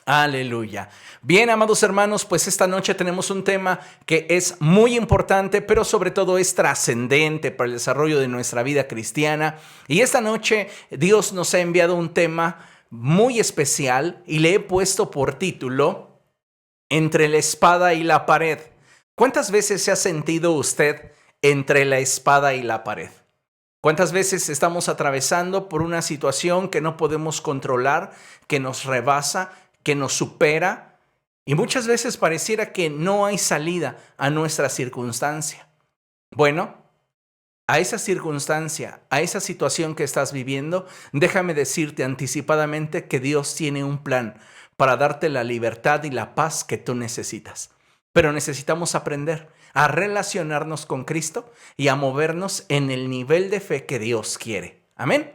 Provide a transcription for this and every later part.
Aleluya. Bien, amados hermanos, pues esta noche tenemos un tema que es muy importante, pero sobre todo es trascendente para el desarrollo de nuestra vida cristiana. Y esta noche Dios nos ha enviado un tema muy especial y le he puesto por título Entre la espada y la pared. ¿Cuántas veces se ha sentido usted entre la espada y la pared? ¿Cuántas veces estamos atravesando por una situación que no podemos controlar, que nos rebasa, que nos supera? Y muchas veces pareciera que no hay salida a nuestra circunstancia. Bueno, a esa circunstancia, a esa situación que estás viviendo, déjame decirte anticipadamente que Dios tiene un plan para darte la libertad y la paz que tú necesitas. Pero necesitamos aprender a relacionarnos con Cristo y a movernos en el nivel de fe que Dios quiere. Amén.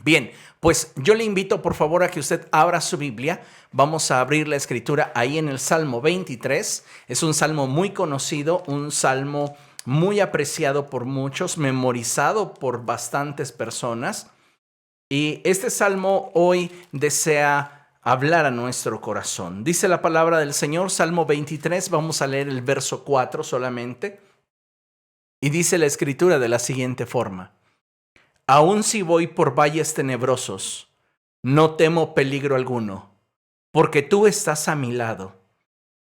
Bien, pues yo le invito por favor a que usted abra su Biblia. Vamos a abrir la escritura ahí en el Salmo 23. Es un salmo muy conocido, un salmo muy apreciado por muchos, memorizado por bastantes personas. Y este salmo hoy desea hablar a nuestro corazón. Dice la palabra del Señor, Salmo 23, vamos a leer el verso 4 solamente. Y dice la escritura de la siguiente forma: Aun si voy por valles tenebrosos, no temo peligro alguno, porque tú estás a mi lado,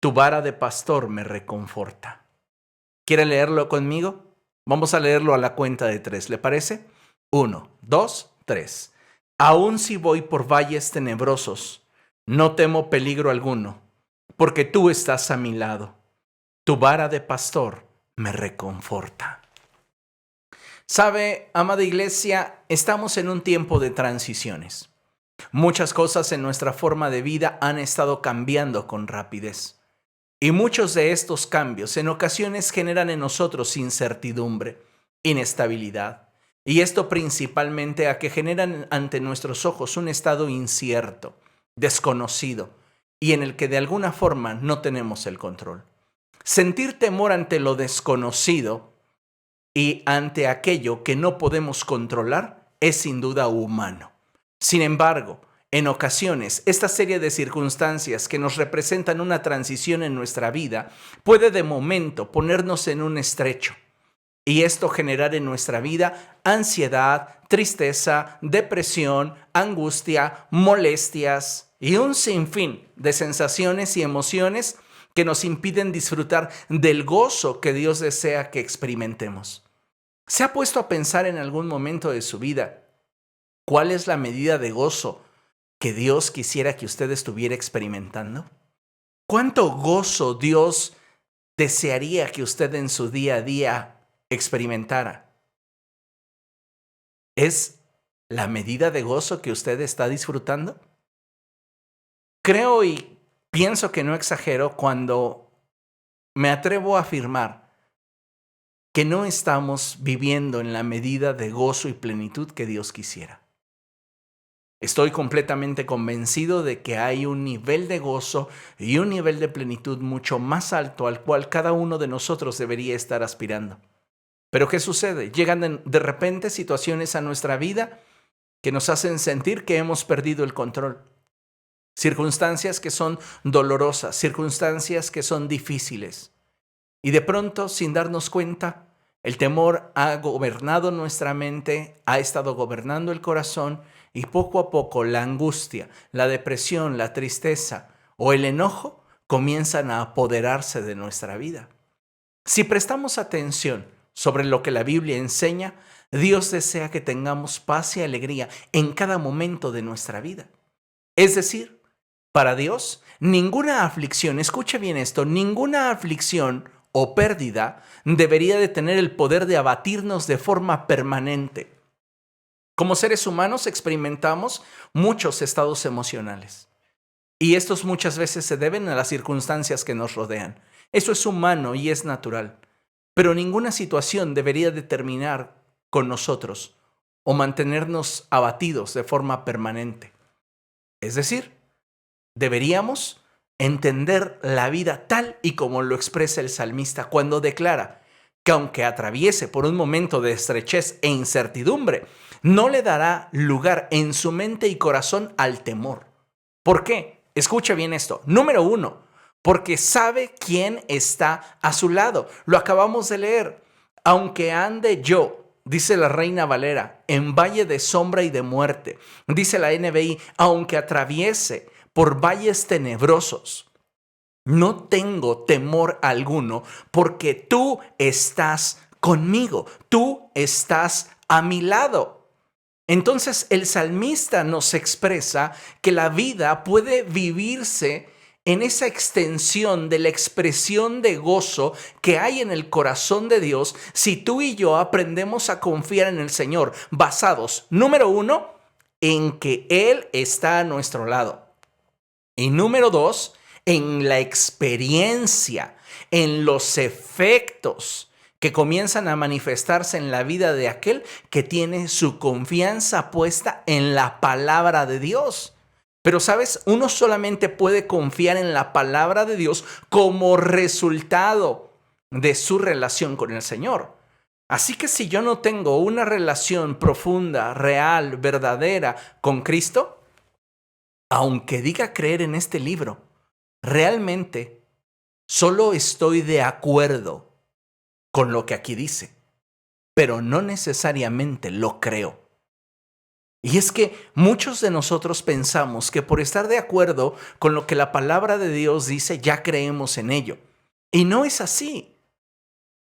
tu vara de pastor me reconforta. ¿Quiere leerlo conmigo? Vamos a leerlo a la cuenta de 3, ¿le parece? 1, 2, 3. Aun si voy por valles tenebrosos, no temo peligro alguno, porque tú estás a mi lado, tu vara de pastor me reconforta. Sabe, amada iglesia, estamos en un tiempo de transiciones. Muchas cosas en nuestra forma de vida han estado cambiando con rapidez. Y muchos de estos cambios en ocasiones generan en nosotros incertidumbre, inestabilidad. Y esto principalmente a que generan ante nuestros ojos un estado incierto, desconocido, y en el que de alguna forma no tenemos el control. Sentir temor ante lo desconocido y ante aquello que no podemos controlar es sin duda humano. Sin embargo, en ocasiones, esta serie de circunstancias que nos representan una transición en nuestra vida puede de momento ponernos en un estrecho y esto generar en nuestra vida ansiedad, tristeza, depresión, angustia, molestias y un sinfín de sensaciones y emociones que nos impiden disfrutar del gozo que Dios desea que experimentemos. ¿Se ha puesto a pensar en algún momento de su vida cuál es la medida de gozo que Dios quisiera que usted estuviera experimentando? ¿Cuánto gozo Dios desearía que usted en su día a día experimentara? ¿Es la medida de gozo que usted está disfrutando? Creo y pienso que no exagero cuando me atrevo a afirmar que no estamos viviendo en la medida de gozo y plenitud que Dios quisiera. Estoy completamente convencido de que hay un nivel de gozo y un nivel de plenitud mucho más alto al cual cada uno de nosotros debería estar aspirando. Pero ¿qué sucede? Llegan de repente situaciones a nuestra vida que nos hacen sentir que hemos perdido el control. Circunstancias que son dolorosas, circunstancias que son difíciles. Y de pronto, sin darnos cuenta, el temor ha gobernado nuestra mente, ha estado gobernando el corazón y poco a poco la angustia, la depresión, la tristeza o el enojo comienzan a apoderarse de nuestra vida. Si prestamos atención sobre lo que la Biblia enseña, Dios desea que tengamos paz y alegría en cada momento de nuestra vida. Es decir, para Dios, ninguna aflicción, escuche bien esto, ninguna aflicción o pérdida debería de tener el poder de abatirnos de forma permanente. Como seres humanos experimentamos muchos estados emocionales y estos muchas veces se deben a las circunstancias que nos rodean. Eso es humano y es natural, pero ninguna situación debería determinar con nosotros o mantenernos abatidos de forma permanente. Es decir, deberíamos entender la vida tal y como lo expresa el salmista cuando declara que aunque atraviese por un momento de estrechez e incertidumbre, no le dará lugar en su mente y corazón al temor. ¿Por qué? Escucha bien esto. Número 1, porque sabe quién está a su lado. Lo acabamos de leer. Aunque ande yo, dice la Reina Valera, en valle de sombra y de muerte. Dice la NBI, aunque atraviese por valles tenebrosos, no tengo temor alguno, porque tú estás conmigo, tú estás a mi lado. Entonces el salmista nos expresa que la vida puede vivirse en esa extensión de la expresión de gozo que hay en el corazón de Dios si tú y yo aprendemos a confiar en el Señor, basados, número 1, en que Él está a nuestro lado. Y número 2, en la experiencia, en los efectos que comienzan a manifestarse en la vida de aquel que tiene su confianza puesta en la palabra de Dios. Pero sabes, uno solamente puede confiar en la palabra de Dios como resultado de su relación con el Señor. Así que si yo no tengo una relación profunda, real, verdadera con Cristo, aunque diga creer en este libro, realmente solo estoy de acuerdo con lo que aquí dice, pero no necesariamente lo creo. Y es que muchos de nosotros pensamos que por estar de acuerdo con lo que la palabra de Dios dice, ya creemos en ello. Y no es así.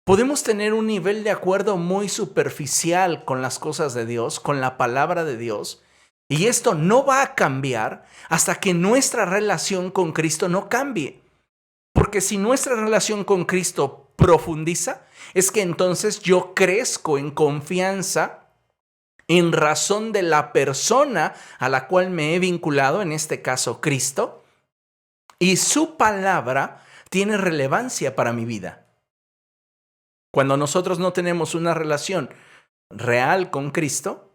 Podemos tener un nivel de acuerdo muy superficial con las cosas de Dios, con la palabra de Dios, y esto no va a cambiar hasta que nuestra relación con Cristo no cambie. Porque si nuestra relación con Cristo profundiza, es que entonces yo crezco en confianza en razón de la persona a la cual me he vinculado, en este caso Cristo, y su palabra tiene relevancia para mi vida. Cuando nosotros no tenemos una relación real con Cristo,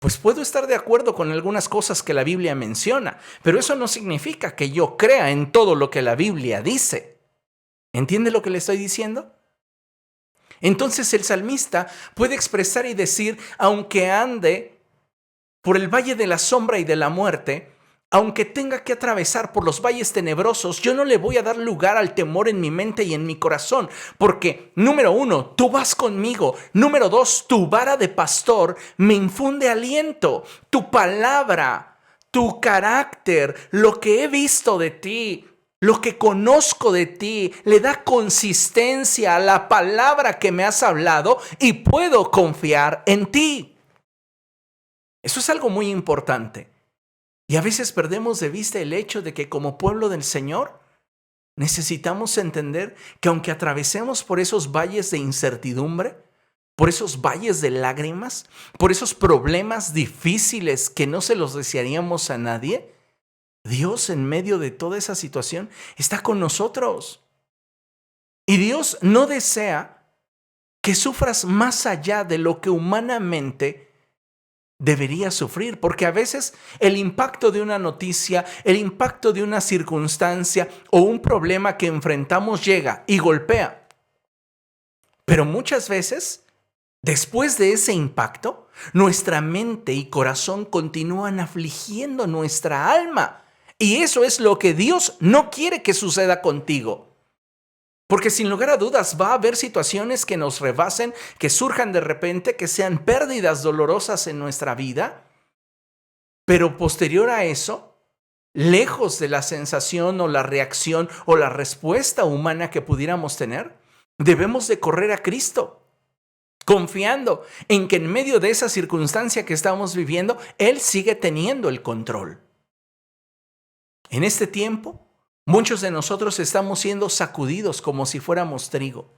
pues puedo estar de acuerdo con algunas cosas que la Biblia menciona, pero eso no significa que yo crea en todo lo que la Biblia dice. ¿Entiende lo que le estoy diciendo? Entonces el salmista puede expresar y decir, aunque ande por el valle de la sombra y de la muerte, aunque tenga que atravesar por los valles tenebrosos, yo no le voy a dar lugar al temor en mi mente y en mi corazón, porque, número 1, tú vas conmigo. Número 2, tu vara de pastor me infunde aliento. Tu palabra, tu carácter, lo que he visto de ti, lo que conozco de ti, le da consistencia a la palabra que me has hablado y puedo confiar en ti. Eso es algo muy importante. Y a veces perdemos de vista el hecho de que como pueblo del Señor necesitamos entender que aunque atravesemos por esos valles de incertidumbre, por esos valles de lágrimas, por esos problemas difíciles que no se los desearíamos a nadie, Dios en medio de toda esa situación está con nosotros. Y Dios no desea que sufras más allá de lo que humanamente debería sufrir, porque a veces el impacto de una noticia, el impacto de una circunstancia o un problema que enfrentamos llega y golpea. Pero muchas veces, después de ese impacto, nuestra mente y corazón continúan afligiendo nuestra alma. Y eso es lo que Dios no quiere que suceda contigo. Porque sin lugar a dudas va a haber situaciones que nos rebasen, que surjan de repente, que sean pérdidas dolorosas en nuestra vida. Pero posterior a eso, lejos de la sensación o la reacción o la respuesta humana que pudiéramos tener, debemos de correr a Cristo, confiando en que en medio de esa circunstancia que estamos viviendo, Él sigue teniendo el control. En este tiempo, muchos de nosotros estamos siendo sacudidos como si fuéramos trigo.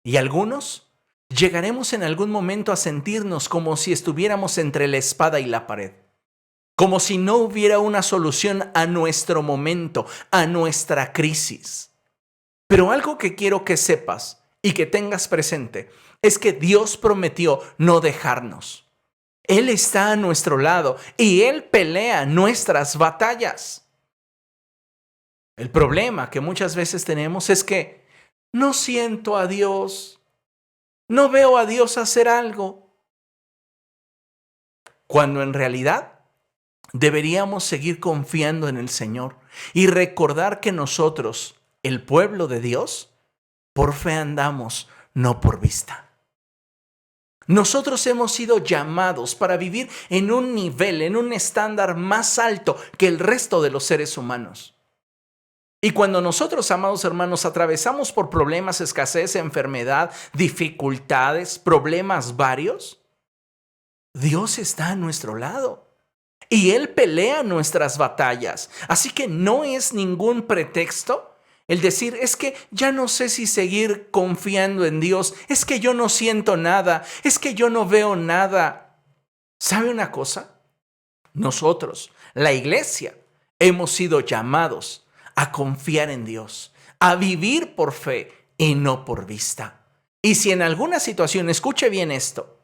Y algunos llegaremos en algún momento a sentirnos como si estuviéramos entre la espada y la pared. Como si no hubiera una solución a nuestro momento, a nuestra crisis. Pero algo que quiero que sepas y que tengas presente es que Dios prometió no dejarnos. Él está a nuestro lado y Él pelea nuestras batallas. El problema que muchas veces tenemos es que no siento a Dios, no veo a Dios hacer algo, cuando en realidad deberíamos seguir confiando en el Señor y recordar que nosotros, el pueblo de Dios, por fe andamos, no por vista. Nosotros hemos sido llamados para vivir en un nivel, en un estándar más alto que el resto de los seres humanos. Y cuando nosotros, amados hermanos, atravesamos por problemas, escasez, enfermedad, dificultades, problemas varios, Dios está a nuestro lado. Y Él pelea nuestras batallas. Así que no es ningún pretexto el decir, es que ya no sé si seguir confiando en Dios, es que yo no siento nada, es que yo no veo nada. ¿Sabe una cosa? Nosotros, la iglesia, hemos sido llamados a confiar en Dios, a vivir por fe y no por vista. Y si en alguna situación, escuche bien esto,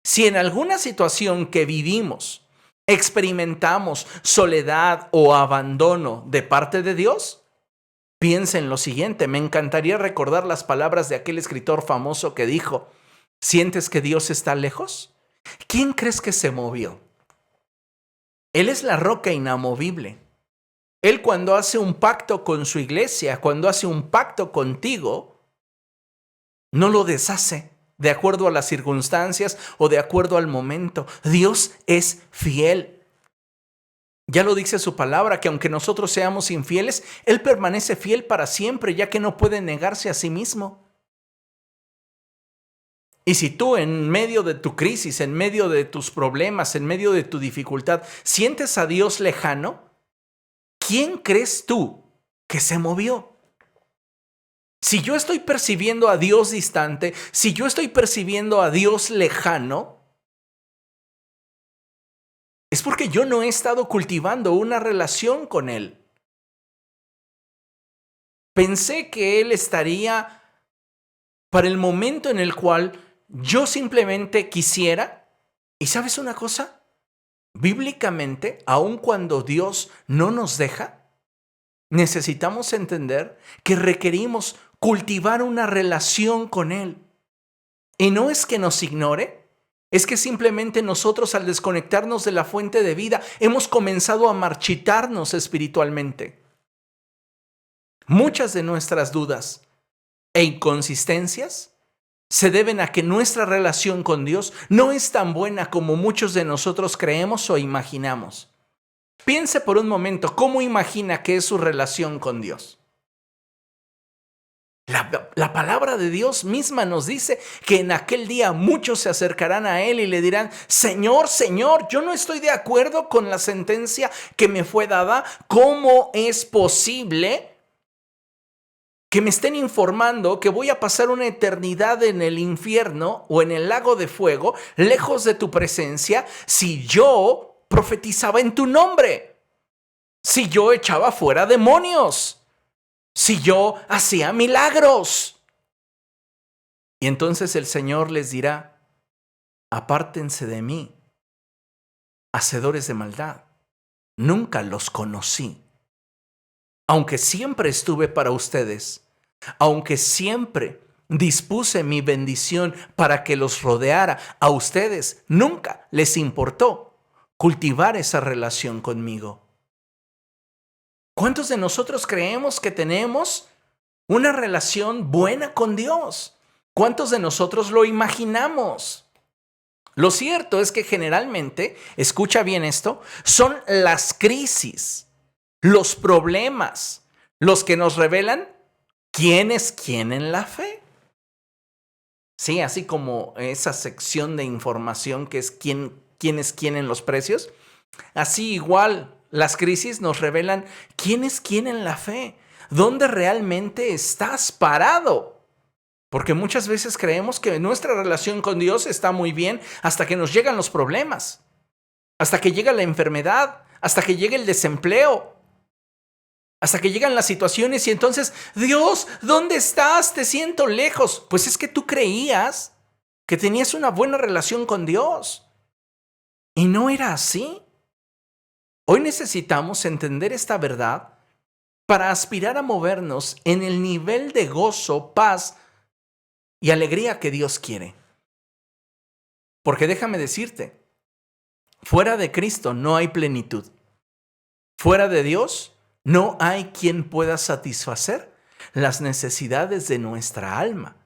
si en alguna situación que vivimos experimentamos soledad o abandono de parte de Dios, piensa en lo siguiente. Me encantaría recordar las palabras de aquel escritor famoso que dijo, ¿sientes que Dios está lejos? ¿Quién crees que se movió? Él es la roca inamovible. Él, cuando hace un pacto con su iglesia, cuando hace un pacto contigo, no lo deshace de acuerdo a las circunstancias o de acuerdo al momento. Dios es fiel. Ya lo dice su palabra, que aunque nosotros seamos infieles, Él permanece fiel para siempre, ya que no puede negarse a sí mismo. Y si tú, en medio de tu crisis, en medio de tus problemas, en medio de tu dificultad, sientes a Dios lejano, ¿quién crees tú que se movió? Si yo estoy percibiendo a Dios distante, si yo estoy percibiendo a Dios lejano, es porque yo no he estado cultivando una relación con Él. Pensé que Él estaría para el momento en el cual yo simplemente quisiera. ¿Y sabes una cosa? Bíblicamente, aun cuando Dios no nos deja, necesitamos entender que requerimos cultivar una relación con Él. Y no es que nos ignore, es que simplemente nosotros, al desconectarnos de la fuente de vida, hemos comenzado a marchitarnos espiritualmente. Muchas de nuestras dudas e inconsistencias se deben a que nuestra relación con Dios no es tan buena como muchos de nosotros creemos o imaginamos. Piense por un momento, ¿cómo imagina que es su relación con Dios? La palabra de Dios misma nos dice que en aquel día muchos se acercarán a Él y le dirán, Señor, Señor, yo no estoy de acuerdo con la sentencia que me fue dada. ¿Cómo es posible que me estén informando que voy a pasar una eternidad en el infierno o en el lago de fuego, lejos de tu presencia, si yo profetizaba en tu nombre? Si yo echaba fuera demonios, si yo hacía milagros. Y entonces el Señor les dirá, apártense de mí, hacedores de maldad, nunca los conocí. Aunque siempre estuve para ustedes, aunque siempre dispuse mi bendición para que los rodeara, a ustedes nunca les importó cultivar esa relación conmigo. ¿Cuántos de nosotros creemos que tenemos una relación buena con Dios? ¿Cuántos de nosotros lo imaginamos? Lo cierto es que generalmente, escucha bien esto, son las crisis, los problemas, los que nos revelan quién es quién en la fe. Sí, así como esa sección de información que es quién es quién en los precios, así igual las crisis nos revelan quién es quién en la fe, dónde realmente estás parado. Porque muchas veces creemos que nuestra relación con Dios está muy bien hasta que nos llegan los problemas, hasta que llega la enfermedad, hasta que llega el desempleo, hasta que llegan las situaciones y entonces, Dios, ¿dónde estás? Te siento lejos. Pues es que tú creías que tenías una buena relación con Dios y no era así. Hoy necesitamos entender esta verdad para aspirar a movernos en el nivel de gozo, paz y alegría que Dios quiere. Porque déjame decirte, Fuera de Cristo no hay plenitud. Fuera de Dios no hay quien pueda satisfacer las necesidades de nuestra alma.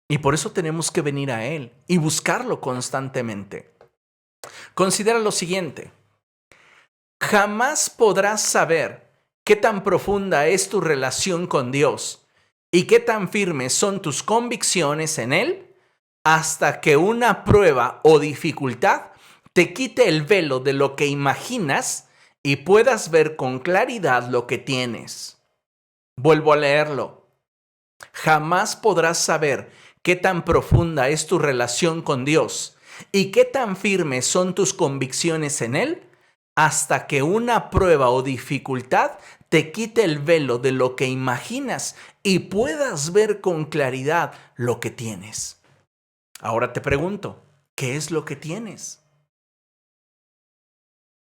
Y por eso tenemos que venir a Él y buscarlo constantemente. Considera lo siguiente. Jamás podrás saber qué tan profunda es tu relación con Dios y qué tan firmes son tus convicciones en Él hasta que una prueba o dificultad te quite el velo de lo que imaginas y puedas ver con claridad lo que tienes. Vuelvo a leerlo. Jamás podrás saber qué tan profunda es tu relación con Dios y qué tan firmes son tus convicciones en Él hasta que una prueba o dificultad te quite el velo de lo que imaginas y puedas ver con claridad lo que tienes. Ahora te pregunto, ¿qué es lo que tienes?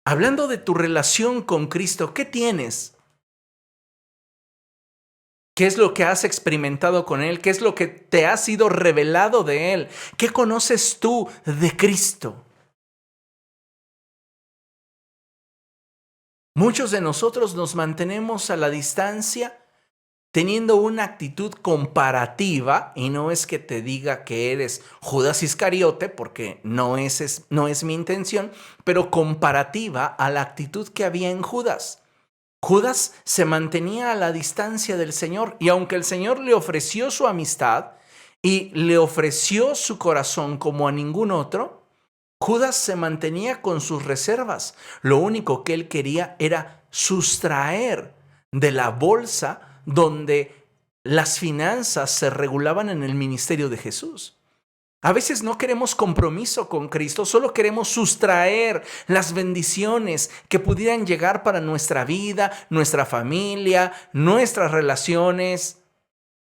Hablando de tu relación con Cristo, ¿qué tienes? ¿Qué es lo que has experimentado con Él? ¿Qué es lo que te ha sido revelado de Él? ¿Qué conoces tú de Cristo? Muchos de nosotros nos mantenemos a la distancia teniendo una actitud comparativa, y no es que te diga que eres Judas Iscariote, porque no es mi intención, pero comparativa a la actitud que había en Judas. Judas se mantenía a la distancia del Señor, y aunque el Señor le ofreció su amistad y le ofreció su corazón como a ningún otro, Judas se mantenía con sus reservas. Lo único que él quería era sustraer de la bolsa donde las finanzas se regulaban en el ministerio de Jesús. A veces no queremos compromiso con Cristo, solo queremos sustraer las bendiciones que pudieran llegar para nuestra vida, nuestra familia, nuestras relaciones.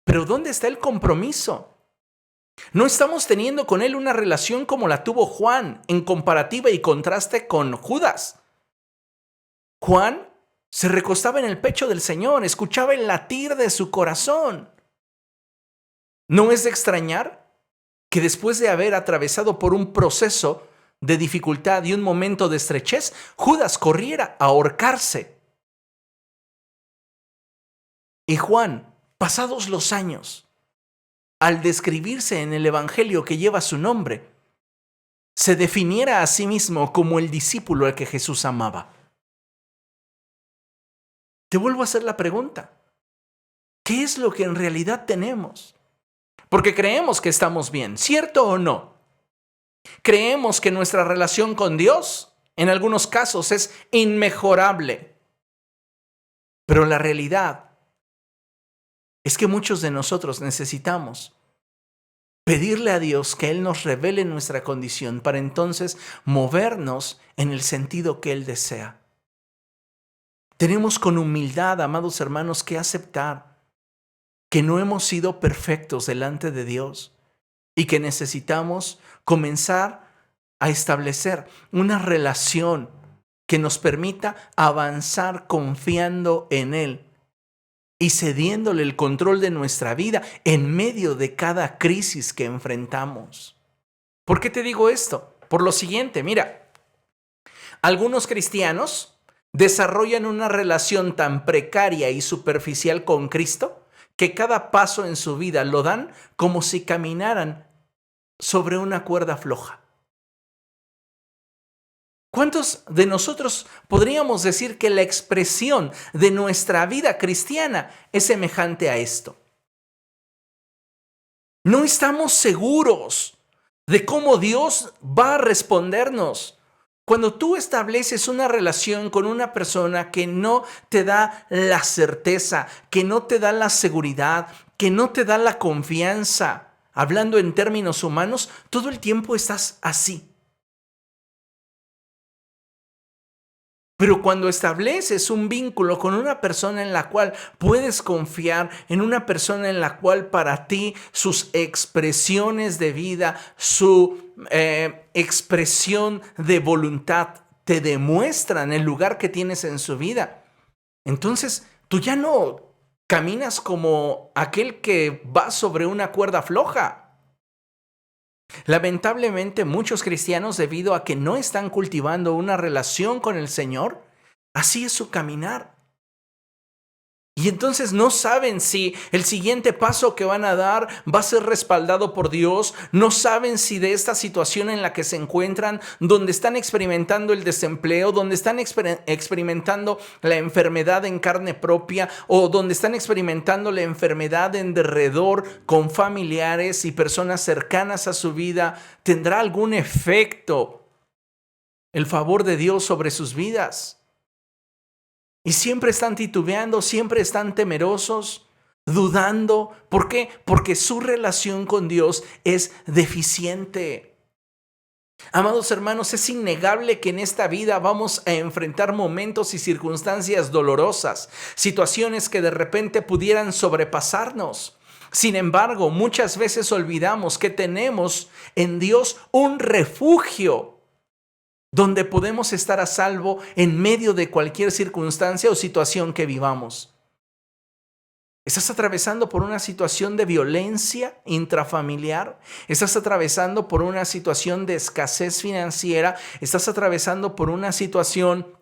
Pero ¿dónde está el compromiso? No estamos teniendo con Él una relación como la tuvo Juan, en comparativa y contraste con Judas. Juan se recostaba en el pecho del Señor, escuchaba el latir de su corazón. No es de extrañar que después de haber atravesado por un proceso de dificultad y un momento de estrechez, Judas corriera a ahorcarse. Y Juan, pasados los años, al describirse en el evangelio que lleva su nombre, se definiera a sí mismo como el discípulo al que Jesús amaba. Te vuelvo a hacer la pregunta. ¿Qué es lo que en realidad tenemos? Porque creemos que estamos bien, ¿cierto o no? Creemos que nuestra relación con Dios, en algunos casos, es inmejorable. Pero la realidad es que muchos de nosotros necesitamos pedirle a Dios que Él nos revele nuestra condición para entonces movernos en el sentido que Él desea. Tenemos con humildad, amados hermanos, que aceptar que no hemos sido perfectos delante de Dios y que necesitamos comenzar a establecer una relación que nos permita avanzar confiando en Él y cediéndole el control de nuestra vida en medio de cada crisis que enfrentamos. ¿Por qué te digo esto? Por lo siguiente, mira, algunos cristianos desarrollan una relación tan precaria y superficial con Cristo que cada paso en su vida lo dan como si caminaran sobre una cuerda floja. ¿Cuántos de nosotros podríamos decir que la expresión de nuestra vida cristiana es semejante a esto? No estamos seguros de cómo Dios va a respondernos. Cuando tú estableces una relación con una persona que no te da la certeza, que no te da la seguridad, que no te da la confianza, hablando en términos humanos, todo el tiempo estás así. Pero cuando estableces un vínculo con una persona en la cual puedes confiar, en una persona en la cual para ti sus expresiones de vida, su expresión de voluntad te demuestran el lugar que tienes en su vida, entonces tú ya no caminas como aquel que va sobre una cuerda floja. Lamentablemente, muchos cristianos, debido a que no están cultivando una relación con el Señor, así es su caminar. Y entonces no saben si el siguiente paso que van a dar va a ser respaldado por Dios. No saben si de esta situación en la que se encuentran, donde están experimentando el desempleo, donde están experimentando la enfermedad en carne propia, o donde están experimentando la enfermedad en derredor con familiares y personas cercanas a su vida, tendrá algún efecto el favor de Dios sobre sus vidas. Y siempre están titubeando, siempre están temerosos, dudando. ¿Por qué? Porque su relación con Dios es deficiente. Amados hermanos, es innegable que en esta vida vamos a enfrentar momentos y circunstancias dolorosas, situaciones que de repente pudieran sobrepasarnos. Sin embargo, muchas veces olvidamos que tenemos en Dios un refugio donde podemos estar a salvo en medio de cualquier circunstancia o situación que vivamos. ¿Estás atravesando por una situación de violencia intrafamiliar? ¿Estás atravesando por una situación de escasez financiera? ¿Estás atravesando por una situación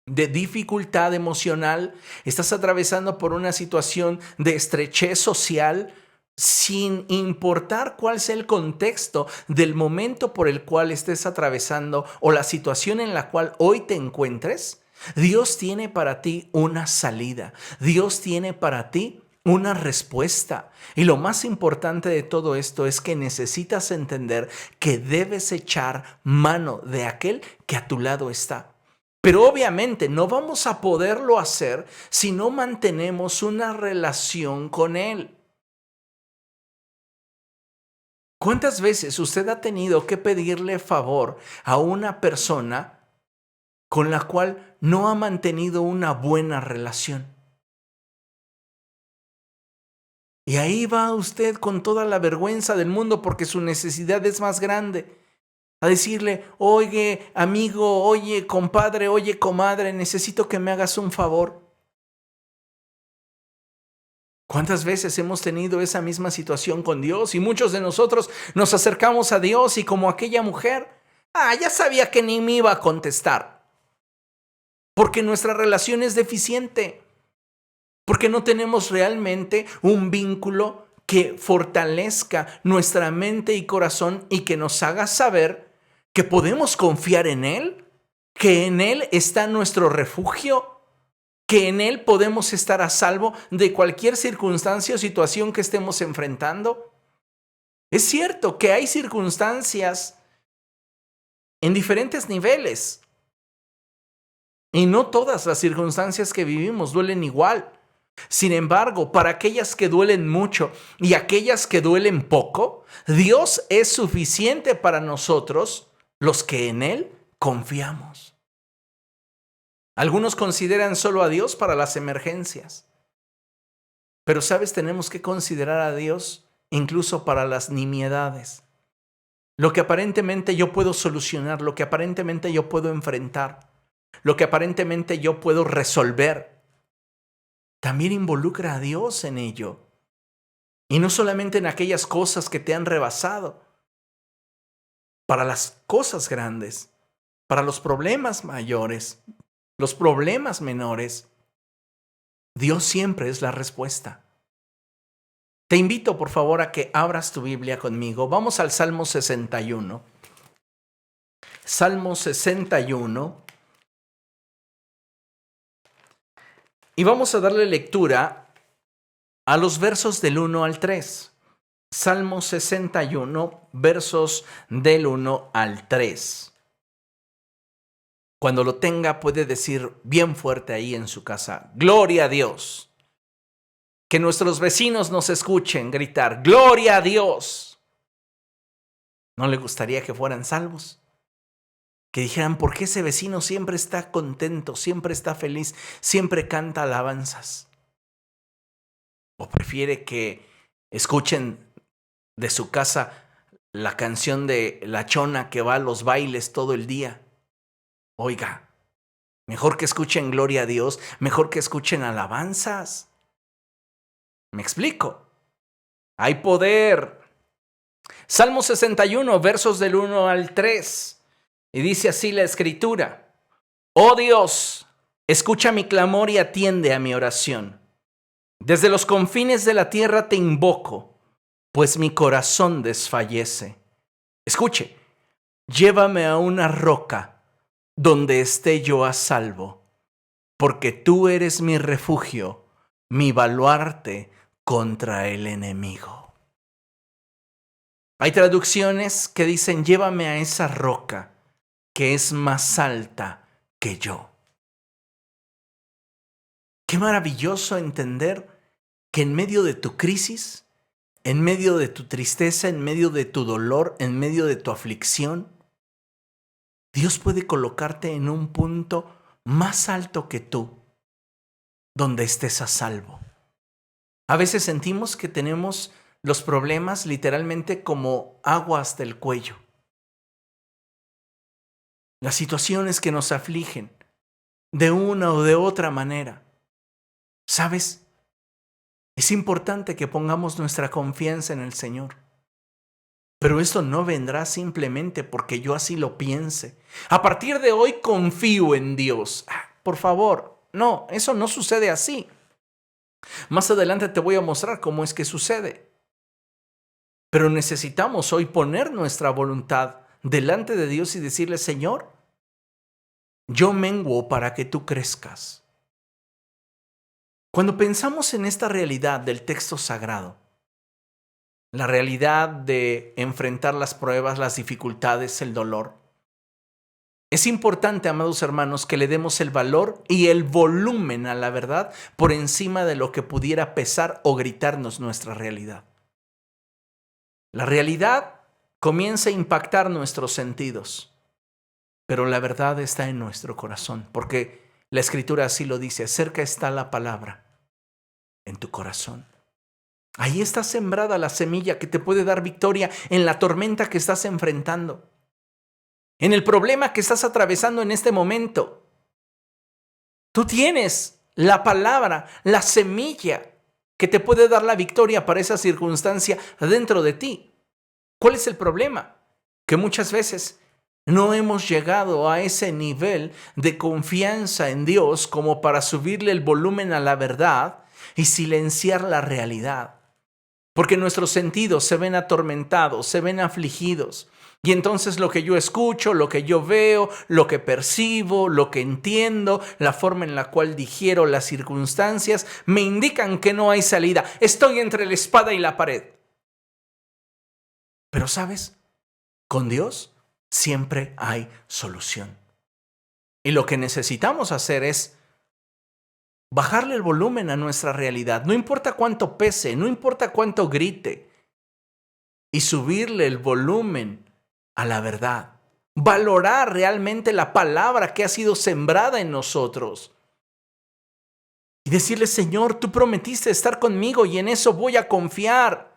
de dificultad emocional? ¿Estás atravesando por una situación de estrechez social? Sin importar cuál sea el contexto del momento por el cual estés atravesando o la situación en la cual hoy te encuentres, Dios tiene para ti una salida. Dios tiene para ti una respuesta. Y lo más importante de todo esto es que necesitas entender que debes echar mano de aquel que a tu lado está. Pero obviamente no vamos a poderlo hacer si no mantenemos una relación con Él. ¿Cuántas veces usted ha tenido que pedirle favor a una persona con la cual no ha mantenido una buena relación? Y ahí va usted con toda la vergüenza del mundo porque su necesidad es más grande. A decirle, oye amigo, oye compadre, oye comadre, necesito que me hagas un favor. ¿Cuántas veces hemos tenido esa misma situación con Dios? Y muchos de nosotros nos acercamos a Dios y como aquella mujer, ya sabía que ni me iba a contestar. Porque nuestra relación es deficiente. Porque no tenemos realmente un vínculo que fortalezca nuestra mente y corazón y que nos haga saber que podemos confiar en Él, que en Él está nuestro refugio, que en Él podemos estar a salvo de cualquier circunstancia o situación que estemos enfrentando. Es cierto que hay circunstancias en diferentes niveles y no todas las circunstancias que vivimos duelen igual. Sin embargo, para aquellas que duelen mucho y aquellas que duelen poco, Dios es suficiente para nosotros, los que en Él confiamos. Algunos consideran solo a Dios para las emergencias. Pero, ¿sabes? Tenemos que considerar a Dios incluso para las nimiedades. Lo que aparentemente yo puedo solucionar, lo que aparentemente yo puedo enfrentar, lo que aparentemente yo puedo resolver, también involucra a Dios en ello. Y no solamente en aquellas cosas que te han rebasado, para las cosas grandes, para los problemas mayores, los problemas menores, Dios siempre es la respuesta. Te invito, por favor, a que abras tu Biblia conmigo. Vamos al Salmo 61. Salmo 61. Y vamos a darle lectura a los versos del 1 al 3. Salmo 61, versos del 1 al 3. Cuando lo tenga, puede decir bien fuerte ahí en su casa, ¡Gloria a Dios! Que nuestros vecinos nos escuchen gritar, ¡Gloria a Dios! ¿No le gustaría que fueran salvos? Que dijeran, ¿por qué ese vecino siempre está contento, siempre está feliz, siempre canta alabanzas? ¿O prefiere que escuchen de su casa la canción de la chona que va a los bailes todo el día? Oiga, mejor que escuchen gloria a Dios, mejor que escuchen alabanzas. ¿Me explico? Hay poder Salmo 61, versos del 1 al 3. Y dice así la Escritura: Oh Dios, escucha mi clamor y atiende a mi oración. Desde los confines de la tierra te invoco, pues mi corazón desfallece. Escuche, llévame a una roca donde esté yo a salvo, porque tú eres mi refugio, mi baluarte contra el enemigo. Hay traducciones que dicen: llévame a esa roca que es más alta que yo. Qué maravilloso entender que en medio de tu crisis, en medio de tu tristeza, en medio de tu dolor, en medio de tu aflicción, Dios puede colocarte en un punto más alto que tú, donde estés a salvo. A veces sentimos que tenemos los problemas literalmente como agua hasta el cuello. Las situaciones que nos afligen de una o de otra manera. ¿Sabes? Es importante que pongamos nuestra confianza en el Señor. Pero esto no vendrá simplemente porque yo así lo piense. A partir de hoy confío en Dios. Por favor, no, eso no sucede así. Más adelante te voy a mostrar cómo es que sucede. Pero necesitamos hoy poner nuestra voluntad delante de Dios y decirle: Señor, yo menguo para que tú crezcas. Cuando pensamos en esta realidad del texto sagrado, la realidad de enfrentar las pruebas, las dificultades, el dolor, es importante, amados hermanos, que le demos el valor y el volumen a la verdad por encima de lo que pudiera pesar o gritarnos nuestra realidad. La realidad comienza a impactar nuestros sentidos, pero la verdad está en nuestro corazón, porque la Escritura así lo dice: cerca está la palabra, en tu corazón. Ahí está sembrada la semilla que te puede dar victoria en la tormenta que estás enfrentando, en el problema que estás atravesando en este momento. Tú tienes la palabra, la semilla que te puede dar la victoria para esa circunstancia dentro de ti. ¿Cuál es el problema? Que muchas veces no hemos llegado a ese nivel de confianza en Dios como para subirle el volumen a la verdad y silenciar la realidad. Porque nuestros sentidos se ven atormentados, se ven afligidos. Y entonces lo que yo escucho, lo que yo veo, lo que percibo, lo que entiendo, la forma en la cual digiero las circunstancias, me indican que no hay salida. Estoy entre la espada y la pared. Pero ¿sabes? Con Dios siempre hay solución. Y lo que necesitamos hacer es bajarle el volumen a nuestra realidad. No importa cuánto pese, no importa cuánto grite. Y subirle el volumen a la verdad. Valorar realmente la palabra que ha sido sembrada en nosotros. Y decirle: Señor, tú prometiste estar conmigo y en eso voy a confiar.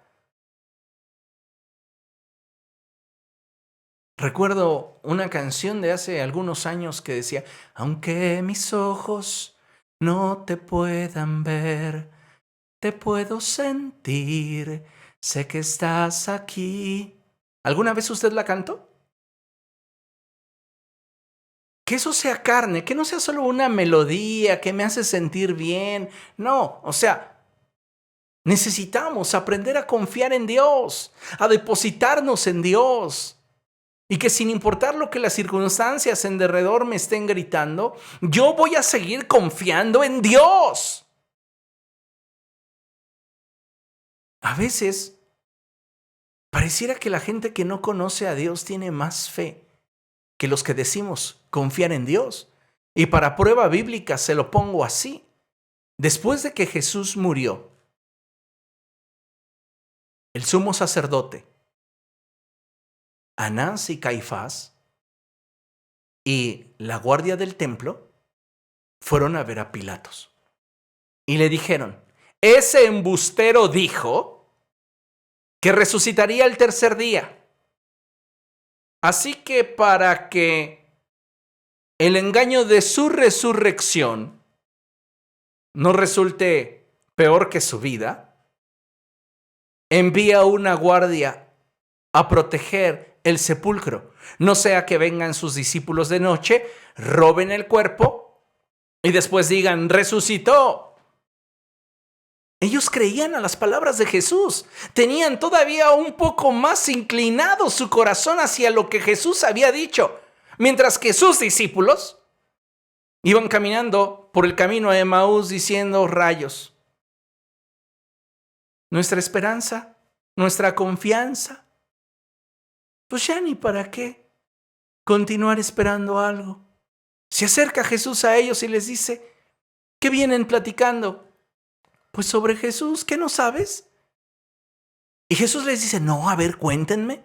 Recuerdo una canción de hace algunos años que decía: aunque mis ojos no te puedan ver, te puedo sentir, sé que estás aquí. ¿Alguna vez usted la cantó? Que eso sea carne, que no sea solo una melodía que me hace sentir bien. No, o sea, necesitamos aprender a confiar en Dios, a depositarnos en Dios. Y que sin importar lo que las circunstancias en derredor me estén gritando, yo voy a seguir confiando en Dios. A veces, pareciera que la gente que no conoce a Dios tiene más fe que los que decimos confiar en Dios. Y para prueba bíblica se lo pongo así. Después de que Jesús murió, el sumo sacerdote, Anás y Caifás y la guardia del templo fueron a ver a Pilatos. Y le dijeron: ese embustero dijo que resucitaría el tercer día. Así que para que el engaño de su resurrección no resulte peor que su vida, envía una guardia a proteger el sepulcro. No sea que vengan sus discípulos de noche, roben el cuerpo y después digan, resucitó. Ellos creían a las palabras de Jesús. Tenían todavía un poco más inclinado su corazón hacia lo que Jesús había dicho. Mientras que sus discípulos iban caminando por el camino a Emaús diciendo, rayos. Nuestra esperanza, nuestra confianza, pues ya ni para qué continuar esperando algo. Se acerca Jesús a ellos y les dice, ¿qué vienen platicando? Pues sobre Jesús, ¿qué no sabes? Y Jesús les dice, no, a ver, cuéntenme.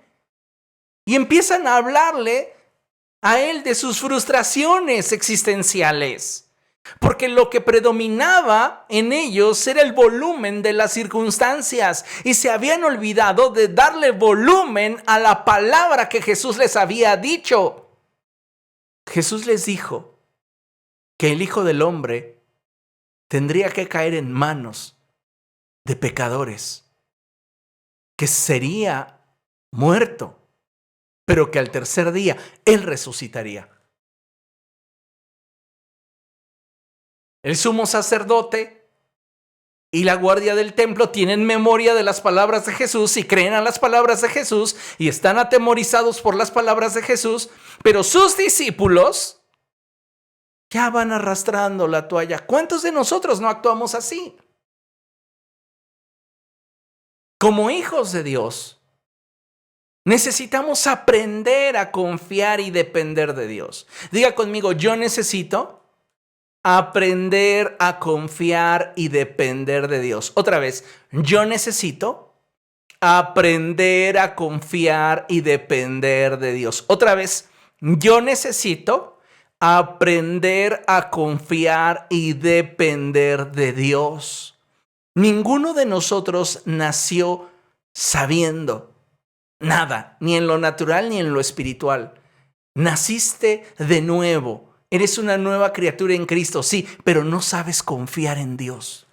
Y empiezan a hablarle a él de sus frustraciones existenciales. Porque lo que predominaba en ellos era el volumen de las circunstancias. Y se habían olvidado de darle volumen a la palabra que Jesús les había dicho. Jesús les dijo que el Hijo del Hombre tendría que caer en manos de pecadores, que sería muerto, pero que al tercer día Él resucitaría. El sumo sacerdote y la guardia del templo tienen memoria de las palabras de Jesús y creen a las palabras de Jesús y están atemorizados por las palabras de Jesús, pero sus discípulos ya van arrastrando la toalla. ¿Cuántos de nosotros no actuamos así? Como hijos de Dios, necesitamos aprender a confiar y depender de Dios. Diga conmigo, yo necesito aprender a confiar y depender de Dios. Otra vez, yo necesito aprender a confiar y depender de Dios. Otra vez, yo necesito aprender a confiar y depender de Dios. Ninguno de nosotros nació sabiendo nada, ni en lo natural ni en lo espiritual. Naciste de nuevo. Eres una nueva criatura en Cristo, sí, pero no sabes confiar en Dios.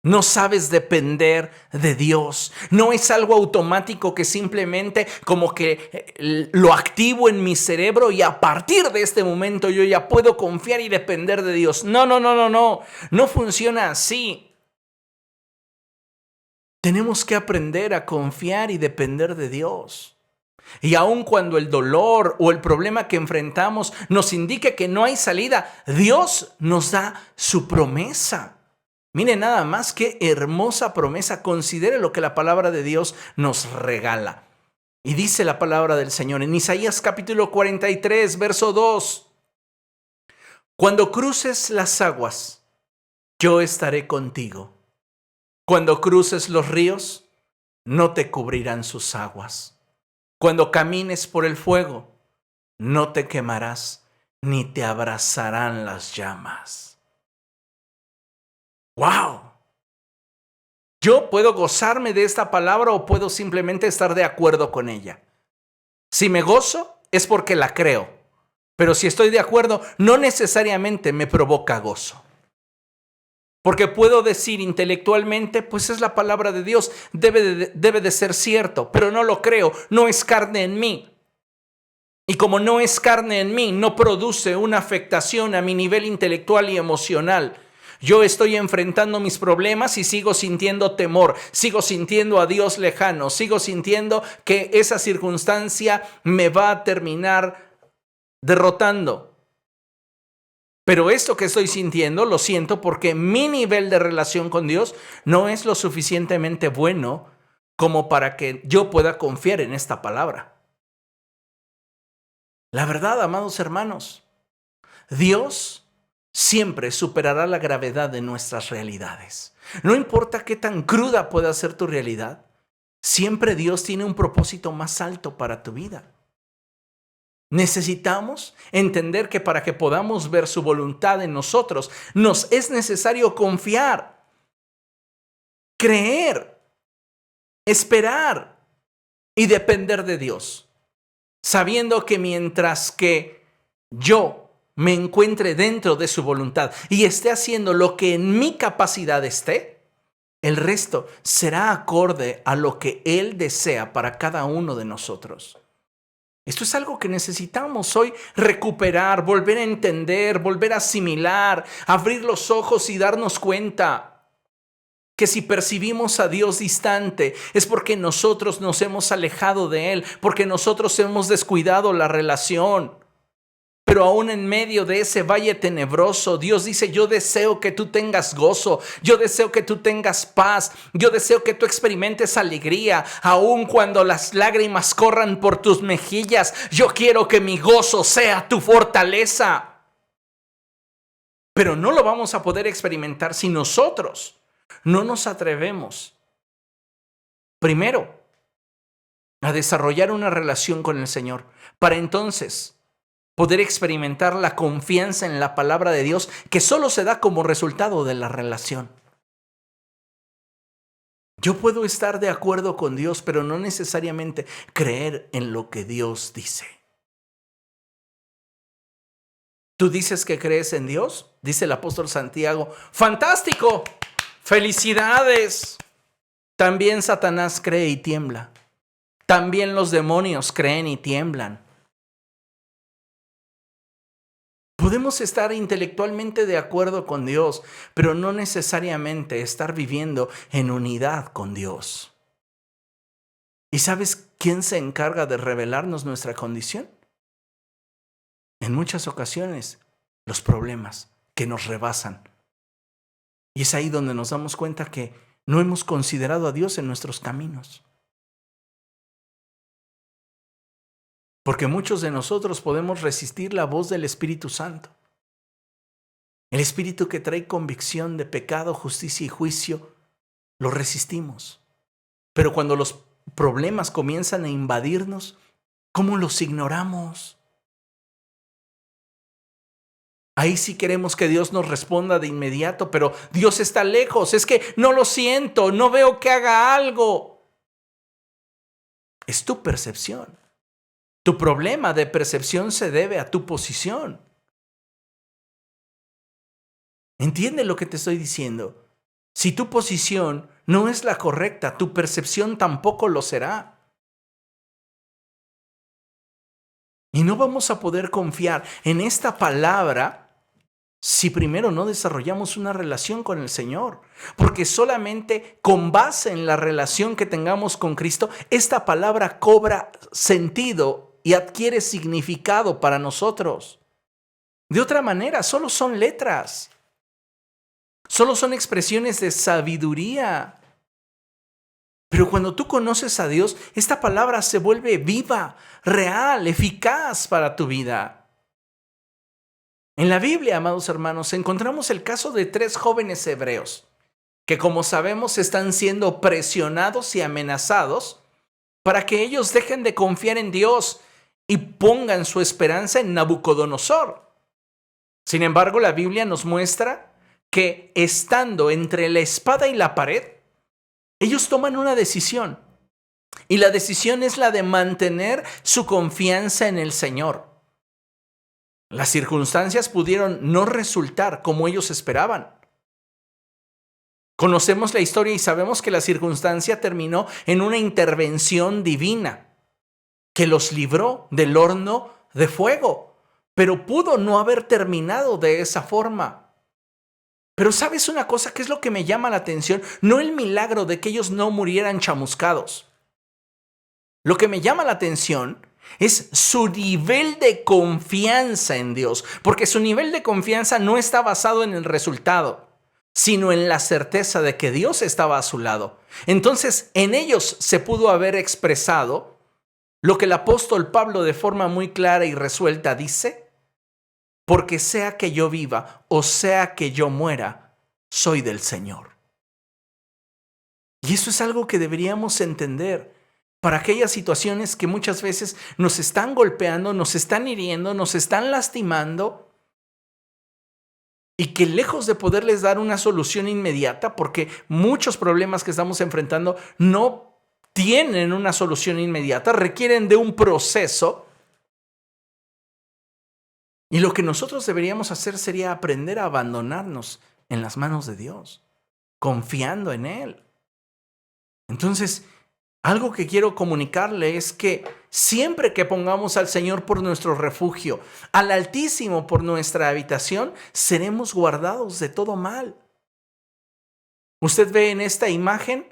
No sabes depender de Dios. No es algo automático que simplemente como que lo activo en mi cerebro y a partir de este momento yo ya puedo confiar y depender de Dios. No. No funciona así. Tenemos que aprender a confiar y depender de Dios. Y aun cuando el dolor o el problema que enfrentamos nos indique que no hay salida, Dios nos da su promesa. Mire nada más qué hermosa promesa. Considere lo que la palabra de Dios nos regala. Y dice la palabra del Señor en Isaías capítulo 43, verso 2. Cuando cruces las aguas, yo estaré contigo. Cuando cruces los ríos, no te cubrirán sus aguas. Cuando camines por el fuego, no te quemarás, ni te abrazarán las llamas. ¡Wow! Yo puedo gozarme de esta palabra o puedo simplemente estar de acuerdo con ella. Si me gozo, es porque la creo. Pero si estoy de acuerdo, no necesariamente me provoca gozo. Porque puedo decir intelectualmente, pues es la palabra de Dios, debe de ser cierto, pero no lo creo, no es carne en mí. Y como no es carne en mí, no produce una afectación a mi nivel intelectual y emocional. Yo estoy enfrentando mis problemas y sigo sintiendo temor, sigo sintiendo a Dios lejano, sigo sintiendo que esa circunstancia me va a terminar derrotando. Pero esto que estoy sintiendo, lo siento porque mi nivel de relación con Dios no es lo suficientemente bueno como para que yo pueda confiar en esta palabra. La verdad, amados hermanos, Dios siempre superará la gravedad de nuestras realidades. No importa qué tan cruda pueda ser tu realidad, siempre Dios tiene un propósito más alto para tu vida. Necesitamos entender que para que podamos ver su voluntad en nosotros, nos es necesario confiar, creer, esperar y depender de Dios, sabiendo que mientras que yo me encuentre dentro de su voluntad y esté haciendo lo que en mi capacidad esté, El resto será acorde a lo que Él desea para cada uno de nosotros. Esto es algo que necesitamos hoy recuperar, volver a entender, volver a asimilar, abrir los ojos y darnos cuenta que si percibimos a Dios distante es porque nosotros nos hemos alejado de Él, porque nosotros hemos descuidado la relación. Pero aún en medio de ese valle tenebroso, Dios dice, yo deseo que tú tengas gozo, yo deseo que tú tengas paz, yo deseo que tú experimentes alegría, aun cuando las lágrimas corran por tus mejillas, yo quiero que mi gozo sea tu fortaleza. Pero no lo vamos a poder experimentar si nosotros no nos atrevemos, primero, a desarrollar una relación con el Señor, para entonces poder experimentar la confianza en la palabra de Dios que solo se da como resultado de la relación. Yo puedo estar de acuerdo con Dios, pero no necesariamente creer en lo que Dios dice. ¿Tú dices que crees en Dios? Dice el apóstol Santiago. ¡Fantástico! ¡Felicidades! También Satanás cree y tiembla. También los demonios creen y tiemblan. Podemos estar intelectualmente de acuerdo con Dios, pero no necesariamente estar viviendo en unidad con Dios. ¿Y sabes quién se encarga de revelarnos nuestra condición? En muchas ocasiones, los problemas que nos rebasan. Y es ahí donde nos damos cuenta que no hemos considerado a Dios en nuestros caminos. Porque muchos de nosotros podemos resistir la voz del Espíritu Santo. El Espíritu que trae convicción de pecado, justicia y juicio, lo resistimos. Pero cuando los problemas comienzan a invadirnos, ¿cómo los ignoramos? Ahí sí queremos que Dios nos responda de inmediato, pero Dios está lejos. Es que no lo siento, no veo que haga algo. Es tu percepción. Tu problema de percepción se debe a tu posición. ¿Entiende lo que te estoy diciendo? Si tu posición no es la correcta, tu percepción tampoco lo será. Y no vamos a poder confiar en esta palabra si primero no desarrollamos una relación con el Señor. Porque solamente con base en la relación que tengamos con Cristo, esta palabra cobra sentido y adquiere significado para nosotros. De otra manera, solo son letras. Solo son expresiones de sabiduría. Pero cuando tú conoces a Dios, esta palabra se vuelve viva, real, eficaz para tu vida. En la Biblia, amados hermanos, encontramos el caso de 3 jóvenes hebreos que, como sabemos, están siendo presionados y amenazados para que ellos dejen de confiar en Dios y pongan su esperanza en Nabucodonosor. Sin embargo, la Biblia nos muestra que estando entre la espada y la pared, ellos toman una decisión. Y la decisión es la de mantener su confianza en el Señor. Las circunstancias pudieron no resultar como ellos esperaban. Conocemos la historia y sabemos que la circunstancia terminó en una intervención divina que los libró del horno de fuego, pero pudo no haber terminado de esa forma. Pero ¿sabes una cosa? ¿Qué es lo que me llama la atención? No el milagro de que ellos no murieran chamuscados. Lo que me llama la atención es su nivel de confianza en Dios, porque su nivel de confianza no está basado en el resultado, sino en la certeza de que Dios estaba a su lado. Entonces, en ellos se pudo haber expresado lo que el apóstol Pablo de forma muy clara y resuelta dice: porque sea que yo viva o sea que yo muera, soy del Señor. Y eso es algo que deberíamos entender para aquellas situaciones que muchas veces nos están golpeando, nos están hiriendo, nos están lastimando, y que lejos de poderles dar una solución inmediata, porque muchos problemas que estamos enfrentando no tienen una solución inmediata, requieren de un proceso. Y lo que nosotros deberíamos hacer sería aprender a abandonarnos en las manos de Dios. confiando en Él. Entonces, algo que quiero comunicarle es que siempre que pongamos al Señor por nuestro refugio, al Altísimo por nuestra habitación, seremos guardados de todo mal. Usted ve en esta imagen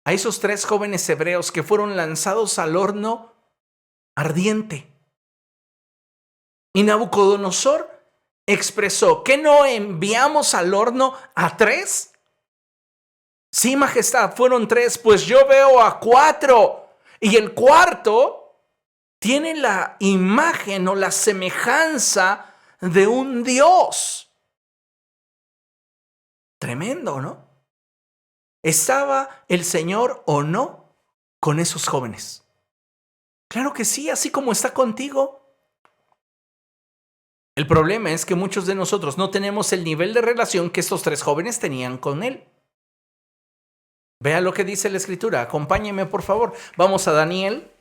a esos 3 jóvenes hebreos que fueron lanzados al horno ardiente. Y Nabucodonosor expresó: ¿qué no enviamos al horno a 3? Sí, majestad, fueron 3, pues yo veo a 4. Y el cuarto tiene la imagen o la semejanza de un Dios. Tremendo, ¿no? ¿Estaba el Señor o no con esos jóvenes? Claro que sí, así como está contigo. El problema es que muchos de nosotros no tenemos el nivel de relación que estos 3 jóvenes tenían con Él. Vea lo que dice la Escritura. Acompáñeme, por favor. Vamos a Daniel,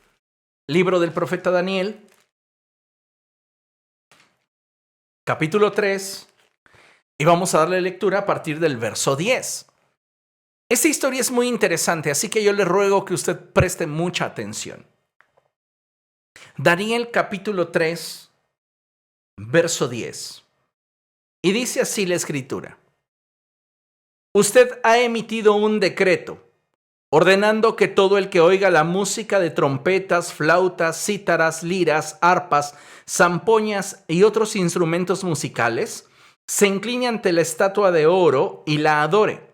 libro del profeta Daniel, capítulo 3, y vamos a darle lectura a partir del verso 10. Esta historia es muy interesante, así que yo le ruego que usted preste mucha atención. Daniel, capítulo 3, verso 10. Y dice así la Escritura: usted ha emitido un decreto ordenando que todo el que oiga la música de trompetas, flautas, cítaras, liras, arpas, zampoñas y otros instrumentos musicales se incline ante la estatua de oro y la adore.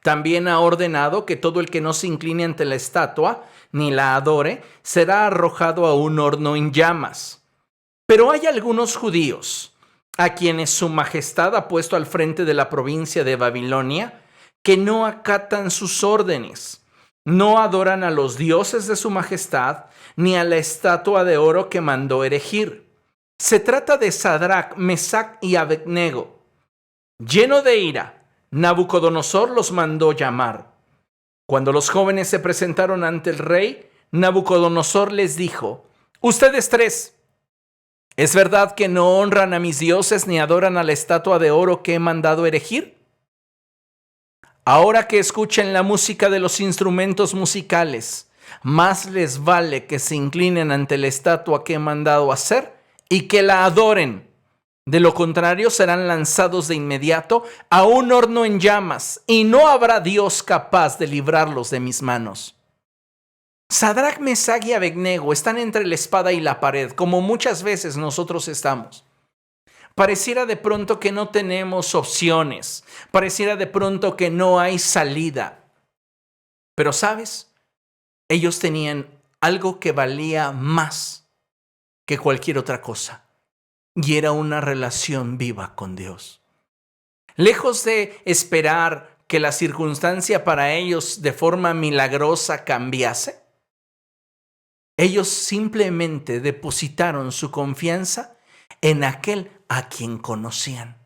También ha ordenado que todo el que no se incline ante la estatua ni la adore será arrojado a un horno en llamas. Pero hay algunos judíos a quienes su majestad ha puesto al frente de la provincia de Babilonia, que no acatan sus órdenes, no adoran a los dioses de su majestad, ni a la estatua de oro que mandó erigir. Se trata de Sadrach, Mesach y Abednego. Lleno de ira, Nabucodonosor los mandó llamar. Cuando los jóvenes se presentaron ante el rey, Nabucodonosor les dijo: ustedes 3, ¿es verdad que no honran a mis dioses ni adoran a la estatua de oro que he mandado erigir? Ahora que escuchen la música de los instrumentos musicales, más les vale que se inclinen ante la estatua que he mandado hacer y que la adoren. De lo contrario, serán lanzados de inmediato a un horno en llamas, y no habrá Dios capaz de librarlos de mis manos. Sadrach, Mesach y Abednego están entre la espada y la pared, como muchas veces nosotros estamos. Pareciera de pronto que no tenemos opciones, pareciera de pronto que no hay salida. Pero ¿sabes? Ellos tenían algo que valía más que cualquier otra cosa, y era una relación viva con Dios. Lejos de esperar que la circunstancia para ellos de forma milagrosa cambiase, ellos simplemente depositaron su confianza en aquel a quien conocían.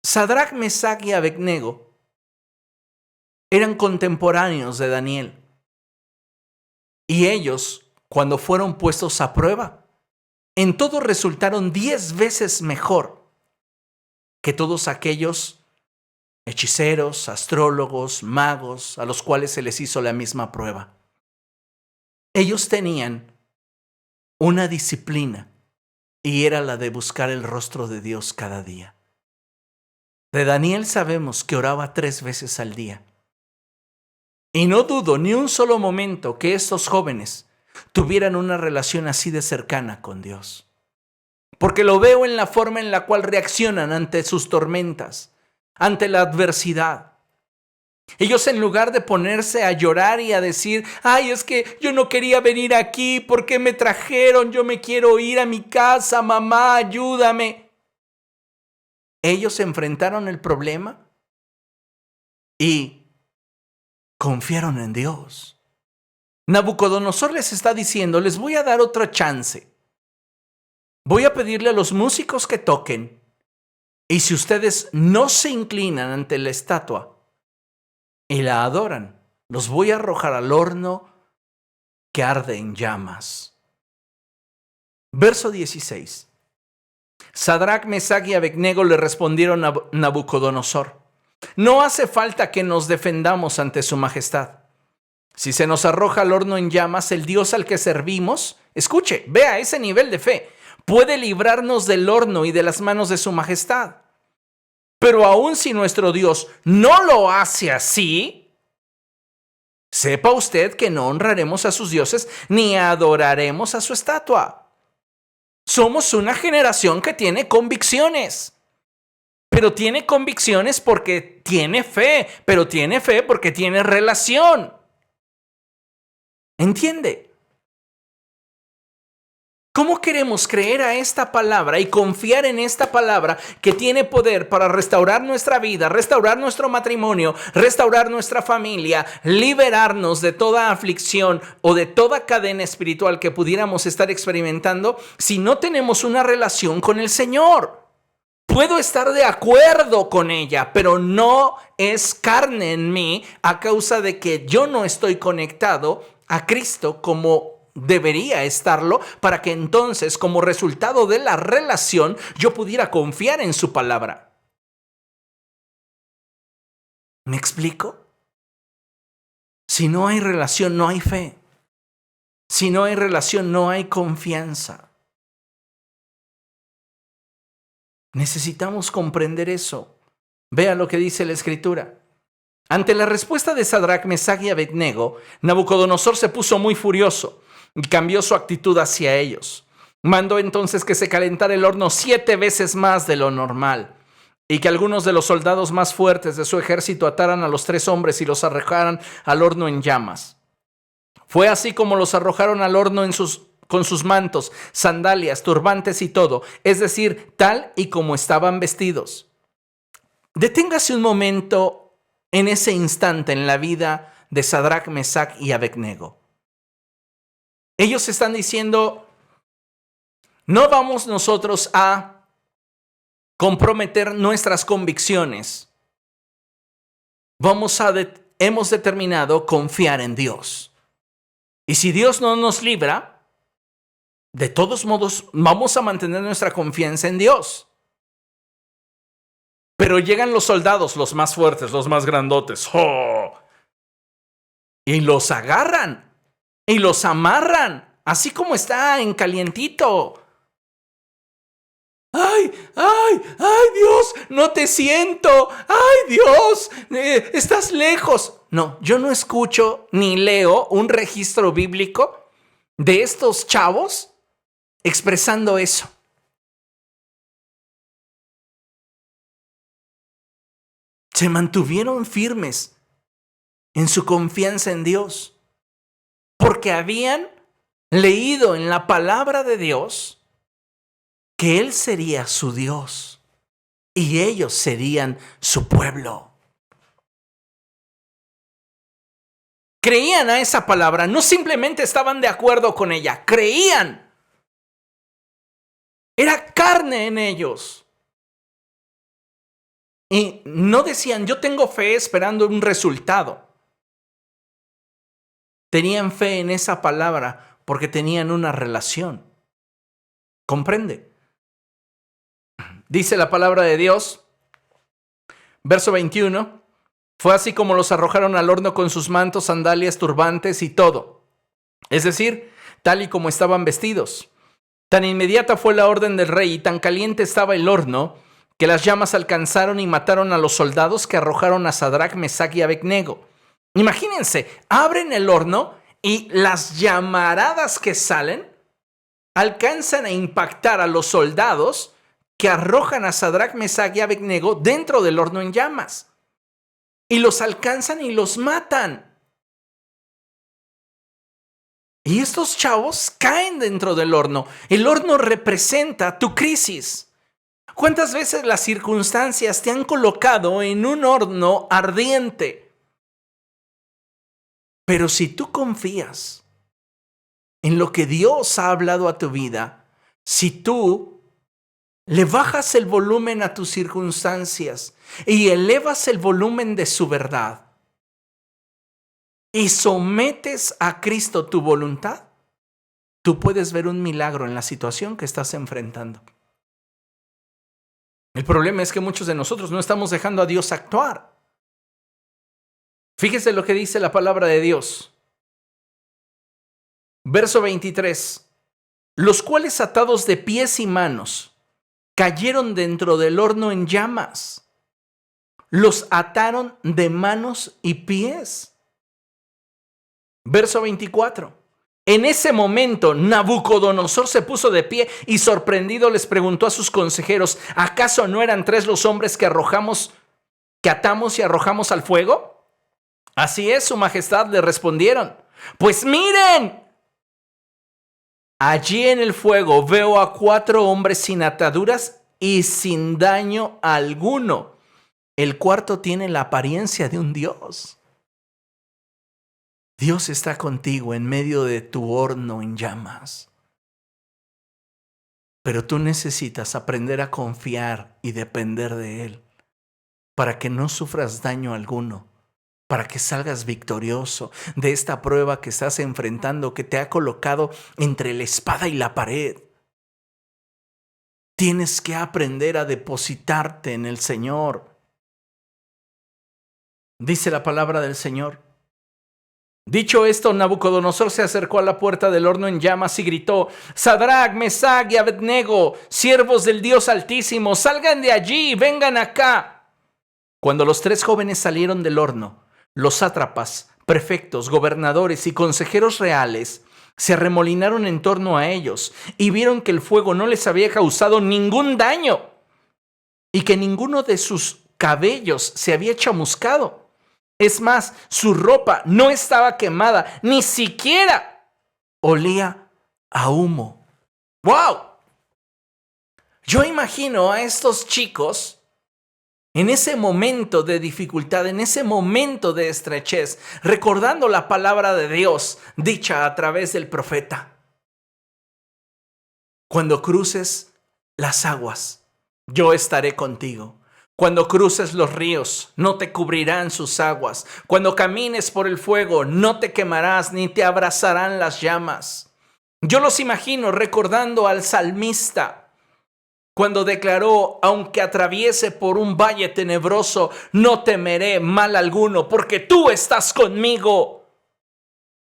Sadrach, Mesach y Abednego eran contemporáneos de Daniel. Y ellos, cuando fueron puestos a prueba, en todo resultaron 10 veces mejor que todos aquellos hechiceros, astrólogos, magos, a los cuales se les hizo la misma prueba. Ellos tenían una disciplina, y era la de buscar el rostro de Dios cada día. De Daniel sabemos que oraba 3 veces al día. Y no dudo ni un solo momento que estos jóvenes tuvieran una relación así de cercana con Dios. Porque lo veo en la forma en la cual reaccionan ante sus tormentas, ante la adversidad. Ellos, en lugar de ponerse a llorar y a decir: ay, es que yo no quería venir aquí, ¿por qué me trajeron? Yo me quiero ir a mi casa, mamá, ayúdame. Ellos enfrentaron el problema y confiaron en Dios. Nabucodonosor les está diciendo: les voy a dar otra chance. Voy a pedirle a los músicos que toquen, y si ustedes no se inclinan ante la estatua y la adoran, los voy a arrojar al horno que arde en llamas. Verso 16. Sadrach, Mesach y Abednego le respondieron a Nabucodonosor: no hace falta que nos defendamos ante su majestad. Si se nos arroja al horno en llamas, el Dios al que servimos, escuche, vea ese nivel de fe, puede librarnos del horno y de las manos de su majestad. Pero aun si nuestro Dios no lo hace así, sepa usted que no honraremos a sus dioses ni adoraremos a su estatua. Somos una generación que tiene convicciones. Pero tiene convicciones porque tiene fe, pero tiene fe porque tiene relación. ¿Entiende? ¿Cómo queremos creer a esta palabra y confiar en esta palabra que tiene poder para restaurar nuestra vida, restaurar nuestro matrimonio, restaurar nuestra familia, liberarnos de toda aflicción o de toda cadena espiritual que pudiéramos estar experimentando si no tenemos una relación con el Señor? Puedo estar de acuerdo con ella, pero no es carne en mí a causa de que yo no estoy conectado a Cristo como debería estarlo, para que entonces, como resultado de la relación, yo pudiera confiar en su palabra. ¿Me explico? Si no hay relación, no hay fe. Si no hay relación, no hay confianza. Necesitamos comprender eso. Vea lo que dice la Escritura. Ante la respuesta de Sadrac, Mesach y Abednego, Nabucodonosor se puso muy furioso y cambió su actitud hacia ellos. Mandó entonces que se calentara el horno 7 veces más de lo normal y que algunos de los soldados más fuertes de su ejército ataran a los 3 hombres y los arrojaran al horno en llamas. Fue así como los arrojaron al horno con sus mantos, sandalias, turbantes y todo, es decir, tal y como estaban vestidos. Deténgase un momento en ese instante en la vida de Sadrac, Mesach y Abednego. Ellos están diciendo, no vamos nosotros a comprometer nuestras convicciones. Hemos determinado confiar en Dios. Y si Dios no nos libra, de todos modos vamos a mantener nuestra confianza en Dios. Pero llegan los soldados, los más fuertes, los más grandotes, ¡oh!, y los agarran y los amarran, así como está en calientito. ¡Ay, ay, ay, Dios! ¡No te siento! ¡Ay, Dios! ¡Estás lejos! No, yo no escucho ni leo un registro bíblico de estos chavos expresando eso. Se mantuvieron firmes en su confianza en Dios, porque habían leído en la palabra de Dios que Él sería su Dios y ellos serían su pueblo. Creían a esa palabra, no simplemente estaban de acuerdo con ella, creían. Era carne en ellos. Y no decían, yo tengo fe esperando un resultado. Tenían fe en esa palabra porque tenían una relación. ¿Comprende? Dice la palabra de Dios, verso 21, fue así como los arrojaron al horno con sus mantos, sandalias, turbantes y todo. Es decir, tal y como estaban vestidos. Tan inmediata fue la orden del rey y tan caliente estaba el horno que las llamas alcanzaron y mataron a los soldados que arrojaron a Sadrac, Mesach y Abednego. Imagínense, abren el horno y las llamaradas que salen alcanzan a impactar a los soldados que arrojan a Sadrac, Mesach y Abednego dentro del horno en llamas. Y los alcanzan y los matan. Y estos chavos caen dentro del horno. El horno representa tu crisis. ¿Cuántas veces las circunstancias te han colocado en un horno ardiente? Pero si tú confías en lo que Dios ha hablado a tu vida, si tú le bajas el volumen a tus circunstancias y elevas el volumen de su verdad y sometes a Cristo tu voluntad, tú puedes ver un milagro en la situación que estás enfrentando. El problema es que muchos de nosotros no estamos dejando a Dios actuar. Fíjese lo que dice la palabra de Dios. Verso 23. Los cuales atados de pies y manos cayeron dentro del horno en llamas. Los ataron de manos y pies. Verso 24. En ese momento, Nabucodonosor se puso de pie y sorprendido les preguntó a sus consejeros: ¿acaso no eran 3 los hombres que atamos y arrojamos al fuego? Así es, su majestad, le respondieron. Pues miren, allí en el fuego veo a 4 hombres sin ataduras y sin daño alguno. El cuarto tiene la apariencia de un dios. Dios está contigo en medio de tu horno en llamas. Pero tú necesitas aprender a confiar y depender de Él para que no sufras daño alguno, para que salgas victorioso de esta prueba que estás enfrentando, que te ha colocado entre la espada y la pared. Tienes que aprender a depositarte en el Señor. Dice la palabra del Señor. Dicho esto, Nabucodonosor se acercó a la puerta del horno en llamas y gritó: Sadrach, Mesach y Abednego, siervos del Dios Altísimo, salgan de allí y vengan acá. Cuando los 3 jóvenes salieron del horno, los sátrapas, prefectos, gobernadores y consejeros reales se arremolinaron en torno a ellos y vieron que el fuego no les había causado ningún daño y que ninguno de sus cabellos se había chamuscado. Es más, su ropa no estaba quemada, ni siquiera olía a humo. ¡Wow! Yo imagino a estos chicos en ese momento de dificultad, en ese momento de estrechez, recordando la palabra de Dios dicha a través del profeta. Cuando cruces las aguas, yo estaré contigo. Cuando cruces los ríos, no te cubrirán sus aguas. Cuando camines por el fuego, no te quemarás ni te abrazarán las llamas. Yo los imagino recordando al salmista cuando declaró: aunque atraviese por un valle tenebroso, no temeré mal alguno, porque tú estás conmigo.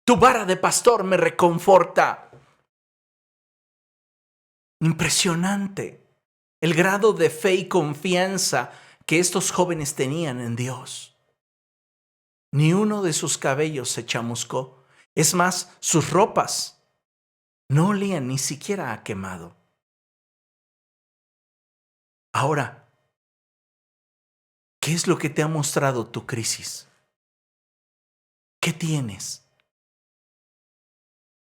Tu vara de pastor me reconforta. Impresionante el grado de fe y confianza que estos jóvenes tenían en Dios. Ni uno de sus cabellos se chamuscó. Es más, sus ropas no olían ni siquiera a quemado. Ahora, ¿qué es lo que te ha mostrado tu crisis? ¿Qué tienes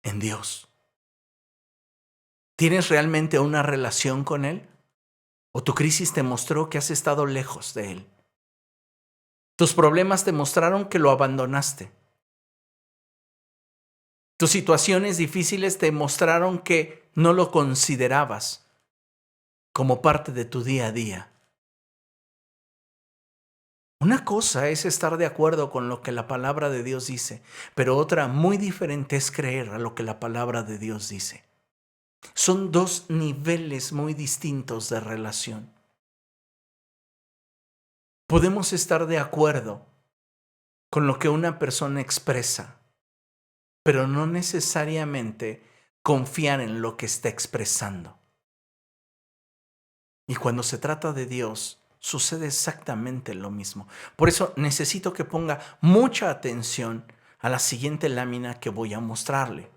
en Dios? ¿Tienes realmente una relación con Él? ¿O tu crisis te mostró que has estado lejos de Él? Tus problemas te mostraron que lo abandonaste. Tus situaciones difíciles te mostraron que no lo considerabas como parte de tu día a día. Una cosa es estar de acuerdo con lo que la palabra de Dios dice, pero otra muy diferente es creer a lo que la palabra de Dios dice. Son 2 niveles muy distintos de relación. Podemos estar de acuerdo con lo que una persona expresa, pero no necesariamente confiar en lo que está expresando. Y cuando se trata de Dios, sucede exactamente lo mismo. Por eso necesito que ponga mucha atención a la siguiente lámina que voy a mostrarle.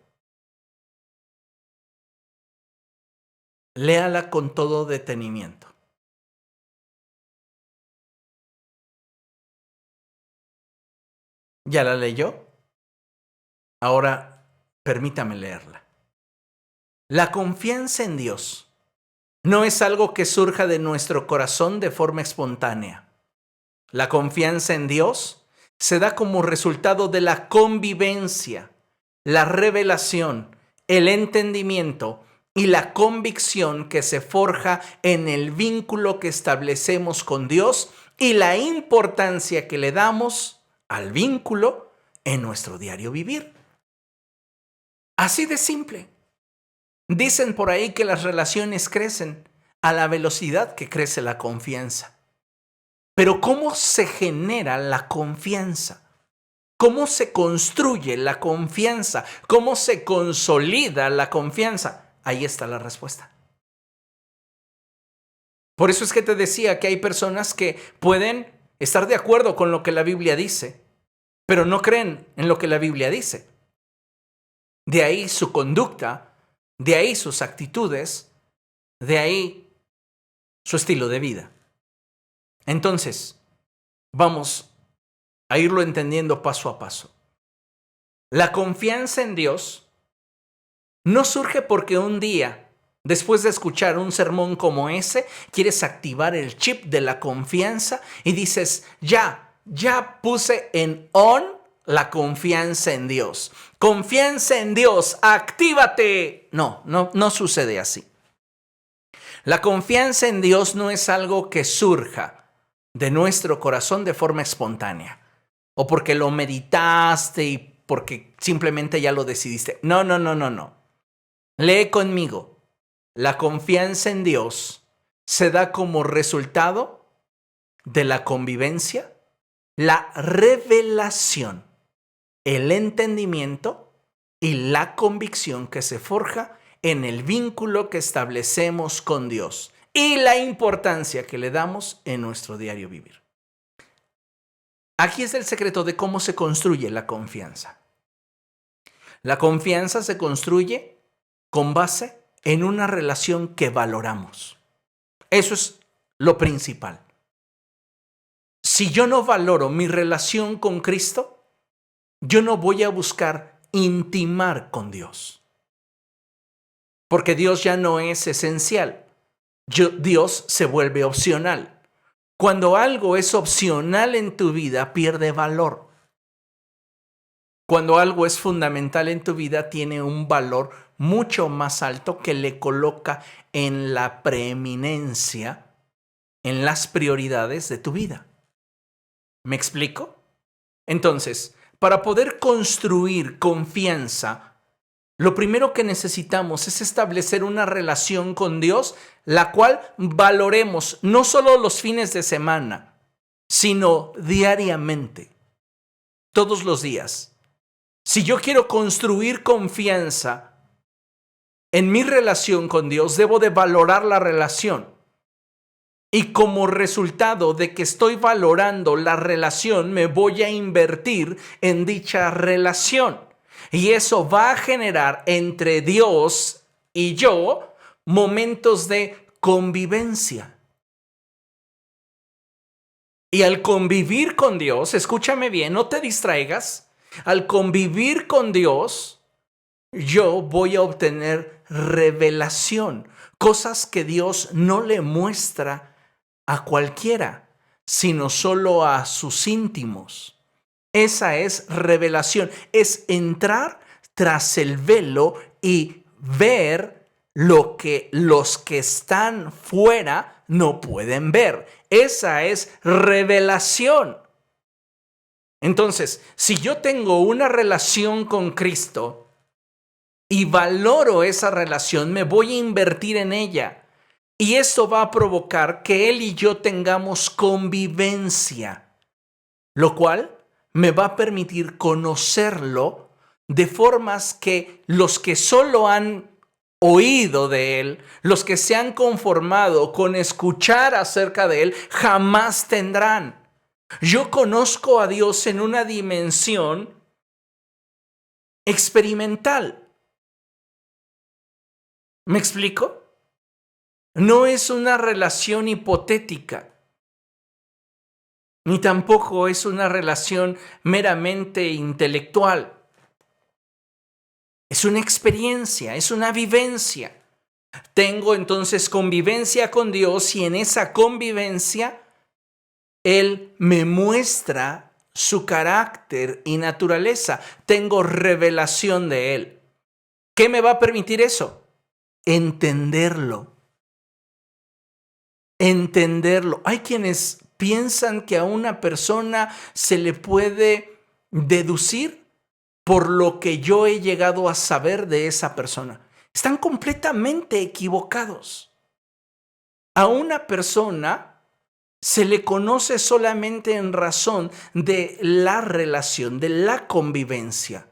Léala con todo detenimiento. ¿Ya la leyó? Ahora, permítame leerla. La confianza en Dios no es algo que surja de nuestro corazón de forma espontánea. La confianza en Dios se da como resultado de la convivencia, la revelación, el entendimiento y la convicción que se forja en el vínculo que establecemos con Dios y la importancia que le damos al vínculo en nuestro diario vivir. Así de simple. Dicen por ahí que las relaciones crecen a la velocidad que crece la confianza. Pero ¿cómo se genera la confianza? ¿Cómo se construye la confianza? ¿Cómo se consolida la confianza? Ahí está la respuesta. Por eso es que te decía que hay personas que pueden estar de acuerdo con lo que la Biblia dice, pero no creen en lo que la Biblia dice. De ahí su conducta, de ahí sus actitudes, de ahí su estilo de vida. Entonces, vamos a irlo entendiendo paso a paso. La confianza en Dios no surge porque un día, después de escuchar un sermón como ese, quieres activar el chip de la confianza y dices, ya puse en on la confianza en Dios. Confianza en Dios, actívate. No sucede así. La confianza en Dios no es algo que surja de nuestro corazón de forma espontánea o porque lo meditaste y porque simplemente ya lo decidiste. No. Lee conmigo. La confianza en Dios se da como resultado de la convivencia, la revelación, el entendimiento y la convicción que se forja en el vínculo que establecemos con Dios y la importancia que le damos en nuestro diario vivir. Aquí es el secreto de cómo se construye la confianza. La confianza se construye con base en una relación que valoramos. Eso es lo principal. Si yo no valoro mi relación con Cristo, yo no voy a buscar intimar con Dios. Porque Dios ya no es esencial. Dios se vuelve opcional. Cuando algo es opcional en tu vida, pierde valor. Cuando algo es fundamental en tu vida, tiene un valor mucho más alto que le coloca en la preeminencia, en las prioridades de tu vida. ¿Me explico? Entonces, para poder construir confianza, lo primero que necesitamos es establecer una relación con Dios, la cual valoremos no solo los fines de semana, sino diariamente, todos los días. Si yo quiero construir confianza en mi relación con Dios, debo de valorar la relación. Y como resultado de que estoy valorando la relación, me voy a invertir en dicha relación. Y eso va a generar entre Dios y yo momentos de convivencia. Y al convivir con Dios, escúchame bien, no te distraigas. Al convivir con Dios, yo voy a obtener revelación, cosas que Dios no le muestra a cualquiera, sino solo a sus íntimos. Esa es revelación, es entrar tras el velo y ver lo que los que están fuera no pueden ver. Esa es revelación. Entonces, si yo tengo una relación con Cristo y valoro esa relación, me voy a invertir en ella. Y esto va a provocar que Él y yo tengamos convivencia, lo cual me va a permitir conocerlo de formas que los que solo han oído de Él, los que se han conformado con escuchar acerca de Él, jamás tendrán. Yo conozco a Dios en una dimensión experimental. ¿Me explico? No es una relación hipotética, ni tampoco es una relación meramente intelectual. Es una experiencia, es una vivencia. Tengo entonces convivencia con Dios y en esa convivencia Él me muestra su carácter y naturaleza. Tengo revelación de Él. ¿Qué me va a permitir eso? Entenderlo. Hay quienes piensan que a una persona se le puede deducir por lo que yo he llegado a saber de esa persona. Están completamente equivocados. A una persona se le conoce solamente en razón de la relación, de la convivencia.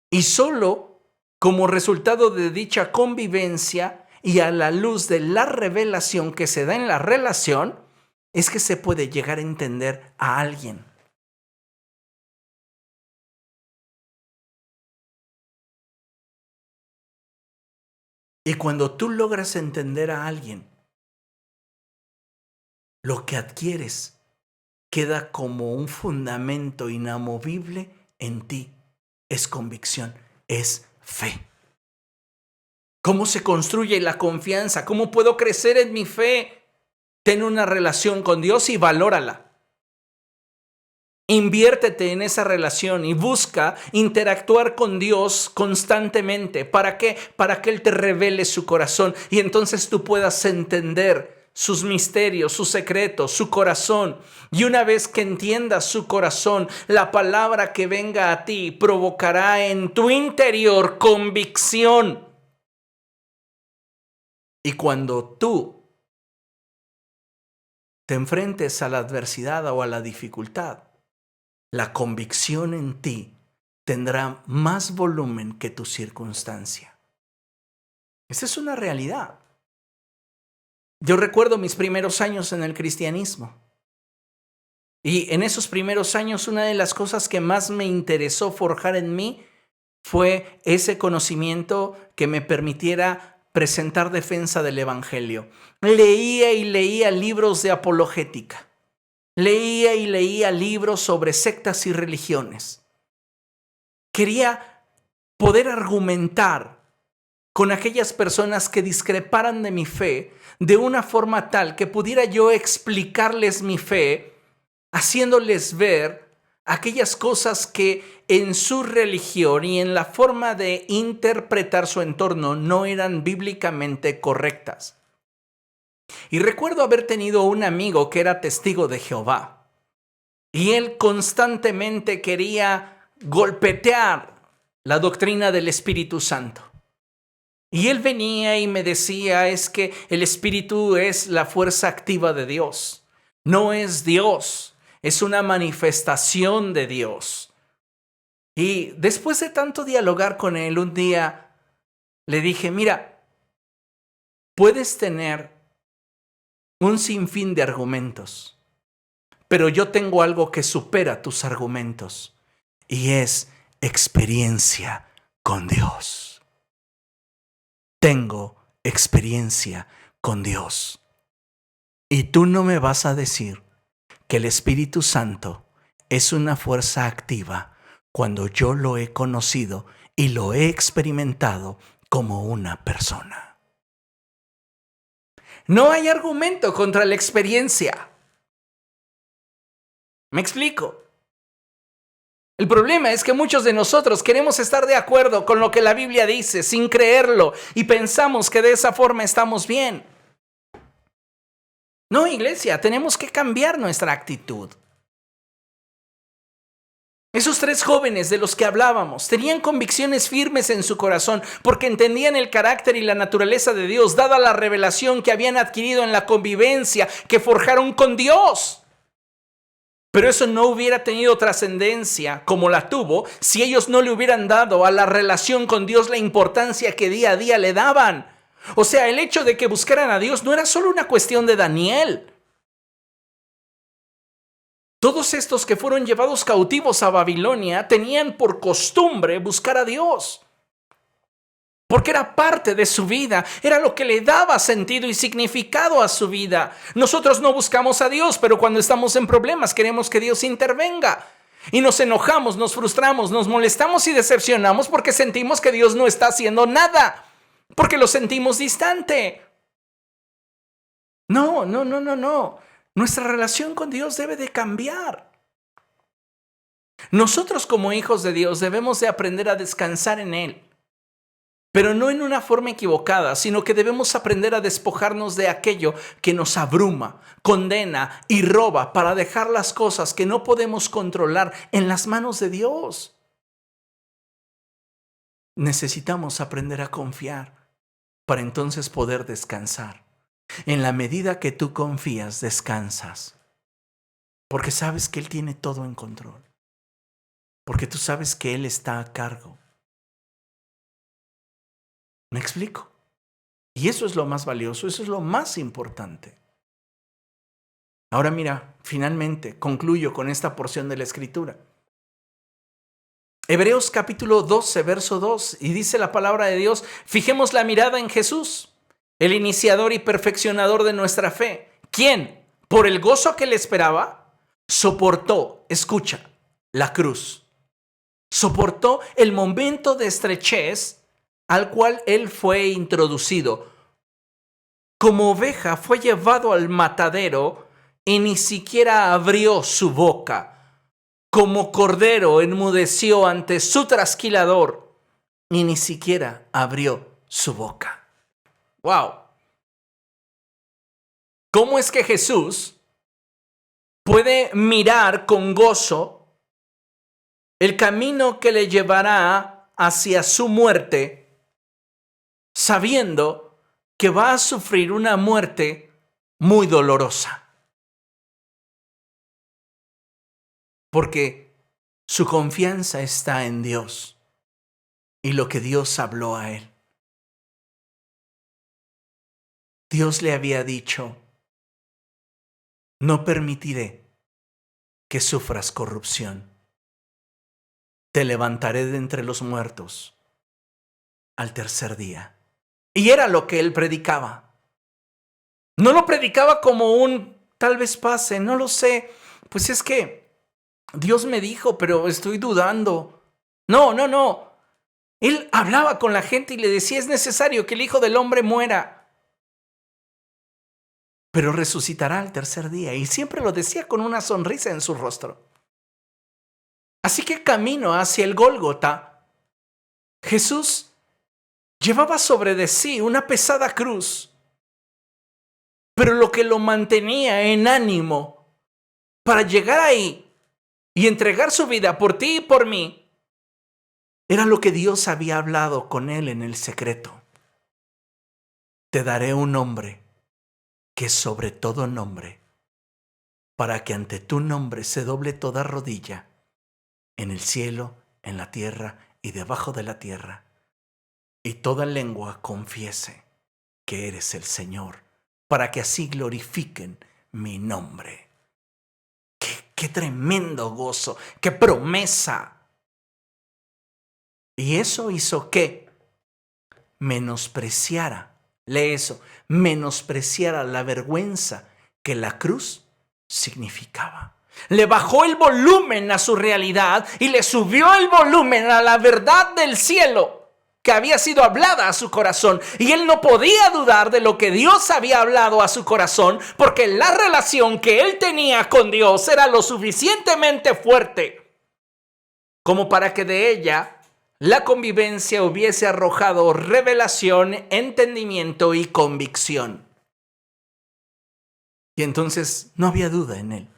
Y solo como resultado de dicha convivencia y a la luz de la revelación que se da en la relación, es que se puede llegar a entender a alguien. Y cuando tú logras entender a alguien, lo que adquieres queda como un fundamento inamovible en ti. Es convicción, es fe. ¿Cómo se construye la confianza? ¿Cómo puedo crecer en mi fe? Ten una relación con Dios y valórala. Inviértete en esa relación y busca interactuar con Dios constantemente. ¿Para qué? Para que Él te revele su corazón y entonces tú puedas entender sus misterios, sus secretos, su corazón. Y una vez que entiendas su corazón, la palabra que venga a ti provocará en tu interior convicción. Y cuando tú te enfrentes a la adversidad o a la dificultad, la convicción en ti tendrá más volumen que tu circunstancia. Esa es una realidad. Yo recuerdo mis primeros años en el cristianismo. Y en esos primeros años, una de las cosas que más me interesó forjar en mí fue ese conocimiento que me permitiera presentar defensa del Evangelio. Leía y leía libros de apologética. Leía y leía libros sobre sectas y religiones. Quería poder argumentar con aquellas personas que discreparan de mi fe de una forma tal que pudiera yo explicarles mi fe, haciéndoles ver aquellas cosas que en su religión y en la forma de interpretar su entorno no eran bíblicamente correctas. Y recuerdo haber tenido un amigo que era testigo de Jehová. Y él constantemente quería golpetear la doctrina del Espíritu Santo. Y él venía y me decía, es que el Espíritu es la fuerza activa de Dios. No es Dios, es una manifestación de Dios. Y después de tanto dialogar con él, un día le dije, mira, puedes tener un sinfín de argumentos, pero yo tengo algo que supera tus argumentos y es experiencia con Dios. Tengo experiencia con Dios. Y tú no me vas a decir que el Espíritu Santo es una fuerza activa cuando yo lo he conocido y lo he experimentado como una persona. No hay argumento contra la experiencia. ¿Me explico? El problema es que muchos de nosotros queremos estar de acuerdo con lo que la Biblia dice sin creerlo y pensamos que de esa forma estamos bien. No, iglesia, tenemos que cambiar nuestra actitud. Esos 3 jóvenes de los que hablábamos tenían convicciones firmes en su corazón porque entendían el carácter y la naturaleza de Dios, dada la revelación que habían adquirido en la convivencia que forjaron con Dios. Pero eso no hubiera tenido trascendencia como la tuvo si ellos no le hubieran dado a la relación con Dios la importancia que día a día le daban. O sea, el hecho de que buscaran a Dios no era solo una cuestión de Daniel. Todos estos que fueron llevados cautivos a Babilonia tenían por costumbre buscar a Dios. Porque era parte de su vida, era lo que le daba sentido y significado a su vida. Nosotros no buscamos a Dios, pero cuando estamos en problemas queremos que Dios intervenga. Y nos enojamos, nos frustramos, nos molestamos y decepcionamos porque sentimos que Dios no está haciendo nada, porque lo sentimos distante. No. Nuestra relación con Dios debe de cambiar. Nosotros como hijos de Dios debemos de aprender a descansar en Él. Pero no en una forma equivocada, sino que debemos aprender a despojarnos de aquello que nos abruma, condena y roba para dejar las cosas que no podemos controlar en las manos de Dios. Necesitamos aprender a confiar para entonces poder descansar. En la medida que tú confías, descansas. Porque sabes que Él tiene todo en control. Porque tú sabes que Él está a cargo. ¿Me explico? Y eso es lo más valioso, eso es lo más importante. Ahora mira, finalmente concluyo con esta porción de la Escritura. Hebreos capítulo 12, verso 2, y dice la palabra de Dios: fijemos la mirada en Jesús, el iniciador y perfeccionador de nuestra fe, quien, por el gozo que le esperaba, soportó, escucha, la cruz. Soportó el momento de estrechez al cual él fue introducido. Como oveja fue llevado al matadero y ni siquiera abrió su boca. Como cordero enmudeció ante su trasquilador y ni siquiera abrió su boca. ¡Wow! ¿Cómo es que Jesús puede mirar con gozo el camino que le llevará hacia su muerte, sabiendo que va a sufrir una muerte muy dolorosa? Porque su confianza está en Dios y lo que Dios habló a él. Dios le había dicho: no permitiré que sufras corrupción. Te levantaré de entre los muertos al tercer día. Y era lo que él predicaba. No lo predicaba como un tal vez pase, no lo sé. Pues es que Dios me dijo, pero estoy dudando. No. Él hablaba con la gente y le decía: es necesario que el Hijo del Hombre muera, pero resucitará al tercer día. Y siempre lo decía con una sonrisa en su rostro. Así que camino hacia el Gólgota, Jesús llevaba sobre de sí una pesada cruz, pero lo que lo mantenía en ánimo para llegar ahí y entregar su vida por ti y por mí era lo que Dios había hablado con él en el secreto. Te daré un nombre que es sobre todo nombre, para que ante tu nombre se doble toda rodilla, en el cielo, en la tierra y debajo de la tierra, y toda lengua confiese que eres el Señor, para que así glorifiquen mi nombre. ¡Qué tremendo gozo! ¡Qué promesa! Y eso hizo que menospreciara, lee eso, menospreciara la vergüenza que la cruz significaba. Le bajó el volumen a su realidad y le subió el volumen a la verdad del cielo que había sido hablada a su corazón. Y él no podía dudar de lo que Dios había hablado a su corazón, porque la relación que él tenía con Dios era lo suficientemente fuerte como para que de ella la convivencia hubiese arrojado revelación, entendimiento y convicción. Y entonces no había duda en él.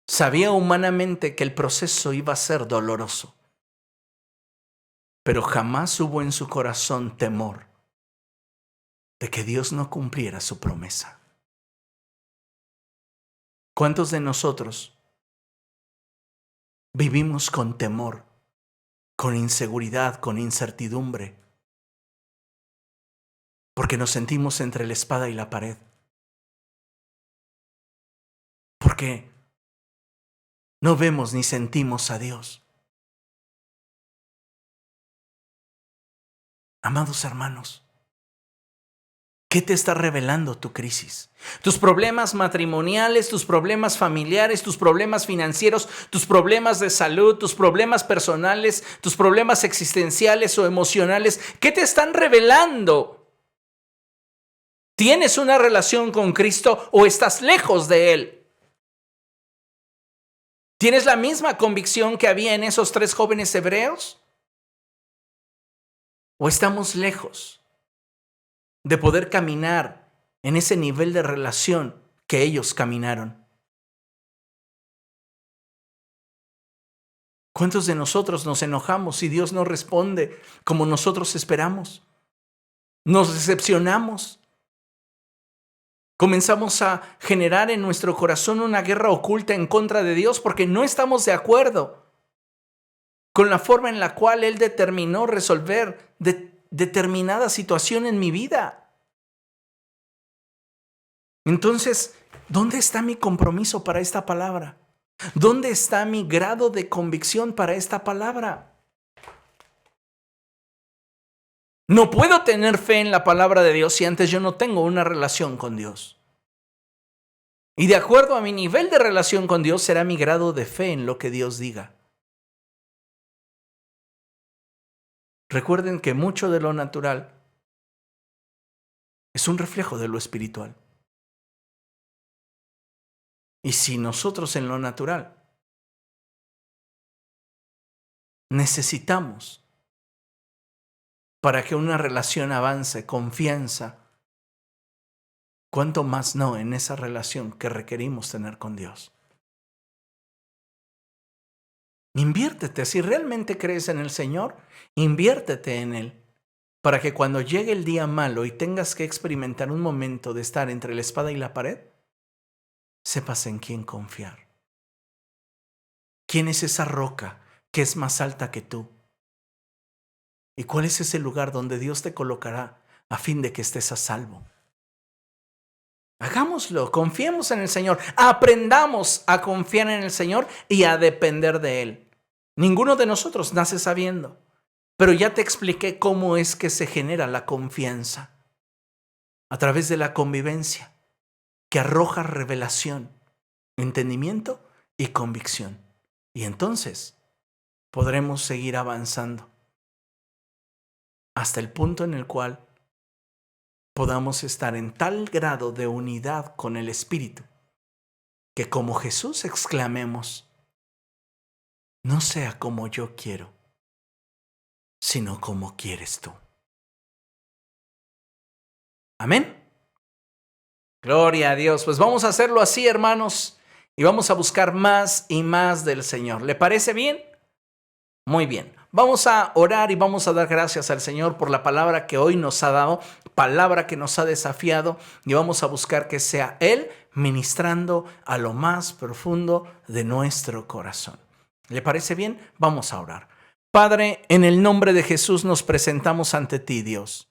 Sabía humanamente que el proceso iba a ser doloroso, pero jamás hubo en su corazón temor de que Dios no cumpliera su promesa. ¿Cuántos de nosotros vivimos con temor, con inseguridad, con incertidumbre, porque nos sentimos entre la espada y la pared? Porque no vemos ni sentimos a Dios. Amados hermanos, ¿qué te está revelando tu crisis? Tus problemas matrimoniales, tus problemas familiares, tus problemas financieros, tus problemas de salud, tus problemas personales, tus problemas existenciales o emocionales, ¿qué te están revelando? ¿Tienes una relación con Cristo o estás lejos de Él? ¿Tienes la misma convicción que había en esos 3 jóvenes hebreos? ¿O estamos lejos de poder caminar en ese nivel de relación que ellos caminaron? ¿Cuántos de nosotros nos enojamos si Dios no responde como nosotros esperamos? Nos decepcionamos. Comenzamos a generar en nuestro corazón una guerra oculta en contra de Dios porque no estamos de acuerdo con la forma en la cual Él determinó resolver determinada situación en mi vida. Entonces, ¿dónde está mi compromiso para esta palabra? ¿Dónde está mi grado de convicción para esta palabra? No puedo tener fe en la palabra de Dios si antes yo no tengo una relación con Dios. Y de acuerdo a mi nivel de relación con Dios será mi grado de fe en lo que Dios diga. Recuerden que mucho de lo natural es un reflejo de lo espiritual. Y si nosotros en lo natural necesitamos para que una relación avance, confianza, ¿cuánto más no en esa relación que requerimos tener con Dios? Inviértete, si realmente crees en el Señor, inviértete en Él, para que cuando llegue el día malo y tengas que experimentar un momento de estar entre la espada y la pared, sepas en quién confiar. ¿Quién es esa roca que es más alta que tú? ¿Y cuál es ese lugar donde Dios te colocará a fin de que estés a salvo? Hagámoslo, confiemos en el Señor, aprendamos a confiar en el Señor y a depender de Él. Ninguno de nosotros nace sabiendo, pero ya te expliqué cómo es que se genera la confianza. A través de la convivencia, que arroja revelación, entendimiento y convicción. Y entonces podremos seguir avanzando hasta el punto en el cual podamos estar en tal grado de unidad con el Espíritu que como Jesús exclamemos, no sea como yo quiero, sino como quieres tú. Amén. Gloria a Dios. Pues vamos a hacerlo así, hermanos, y vamos a buscar más y más del Señor. ¿Le parece bien? Muy bien. Vamos a orar y vamos a dar gracias al Señor por la palabra que hoy nos ha dado, palabra que nos ha desafiado, y vamos a buscar que sea Él ministrando a lo más profundo de nuestro corazón. ¿Le parece bien? Vamos a orar. Padre, en el nombre de Jesús nos presentamos ante ti, Dios.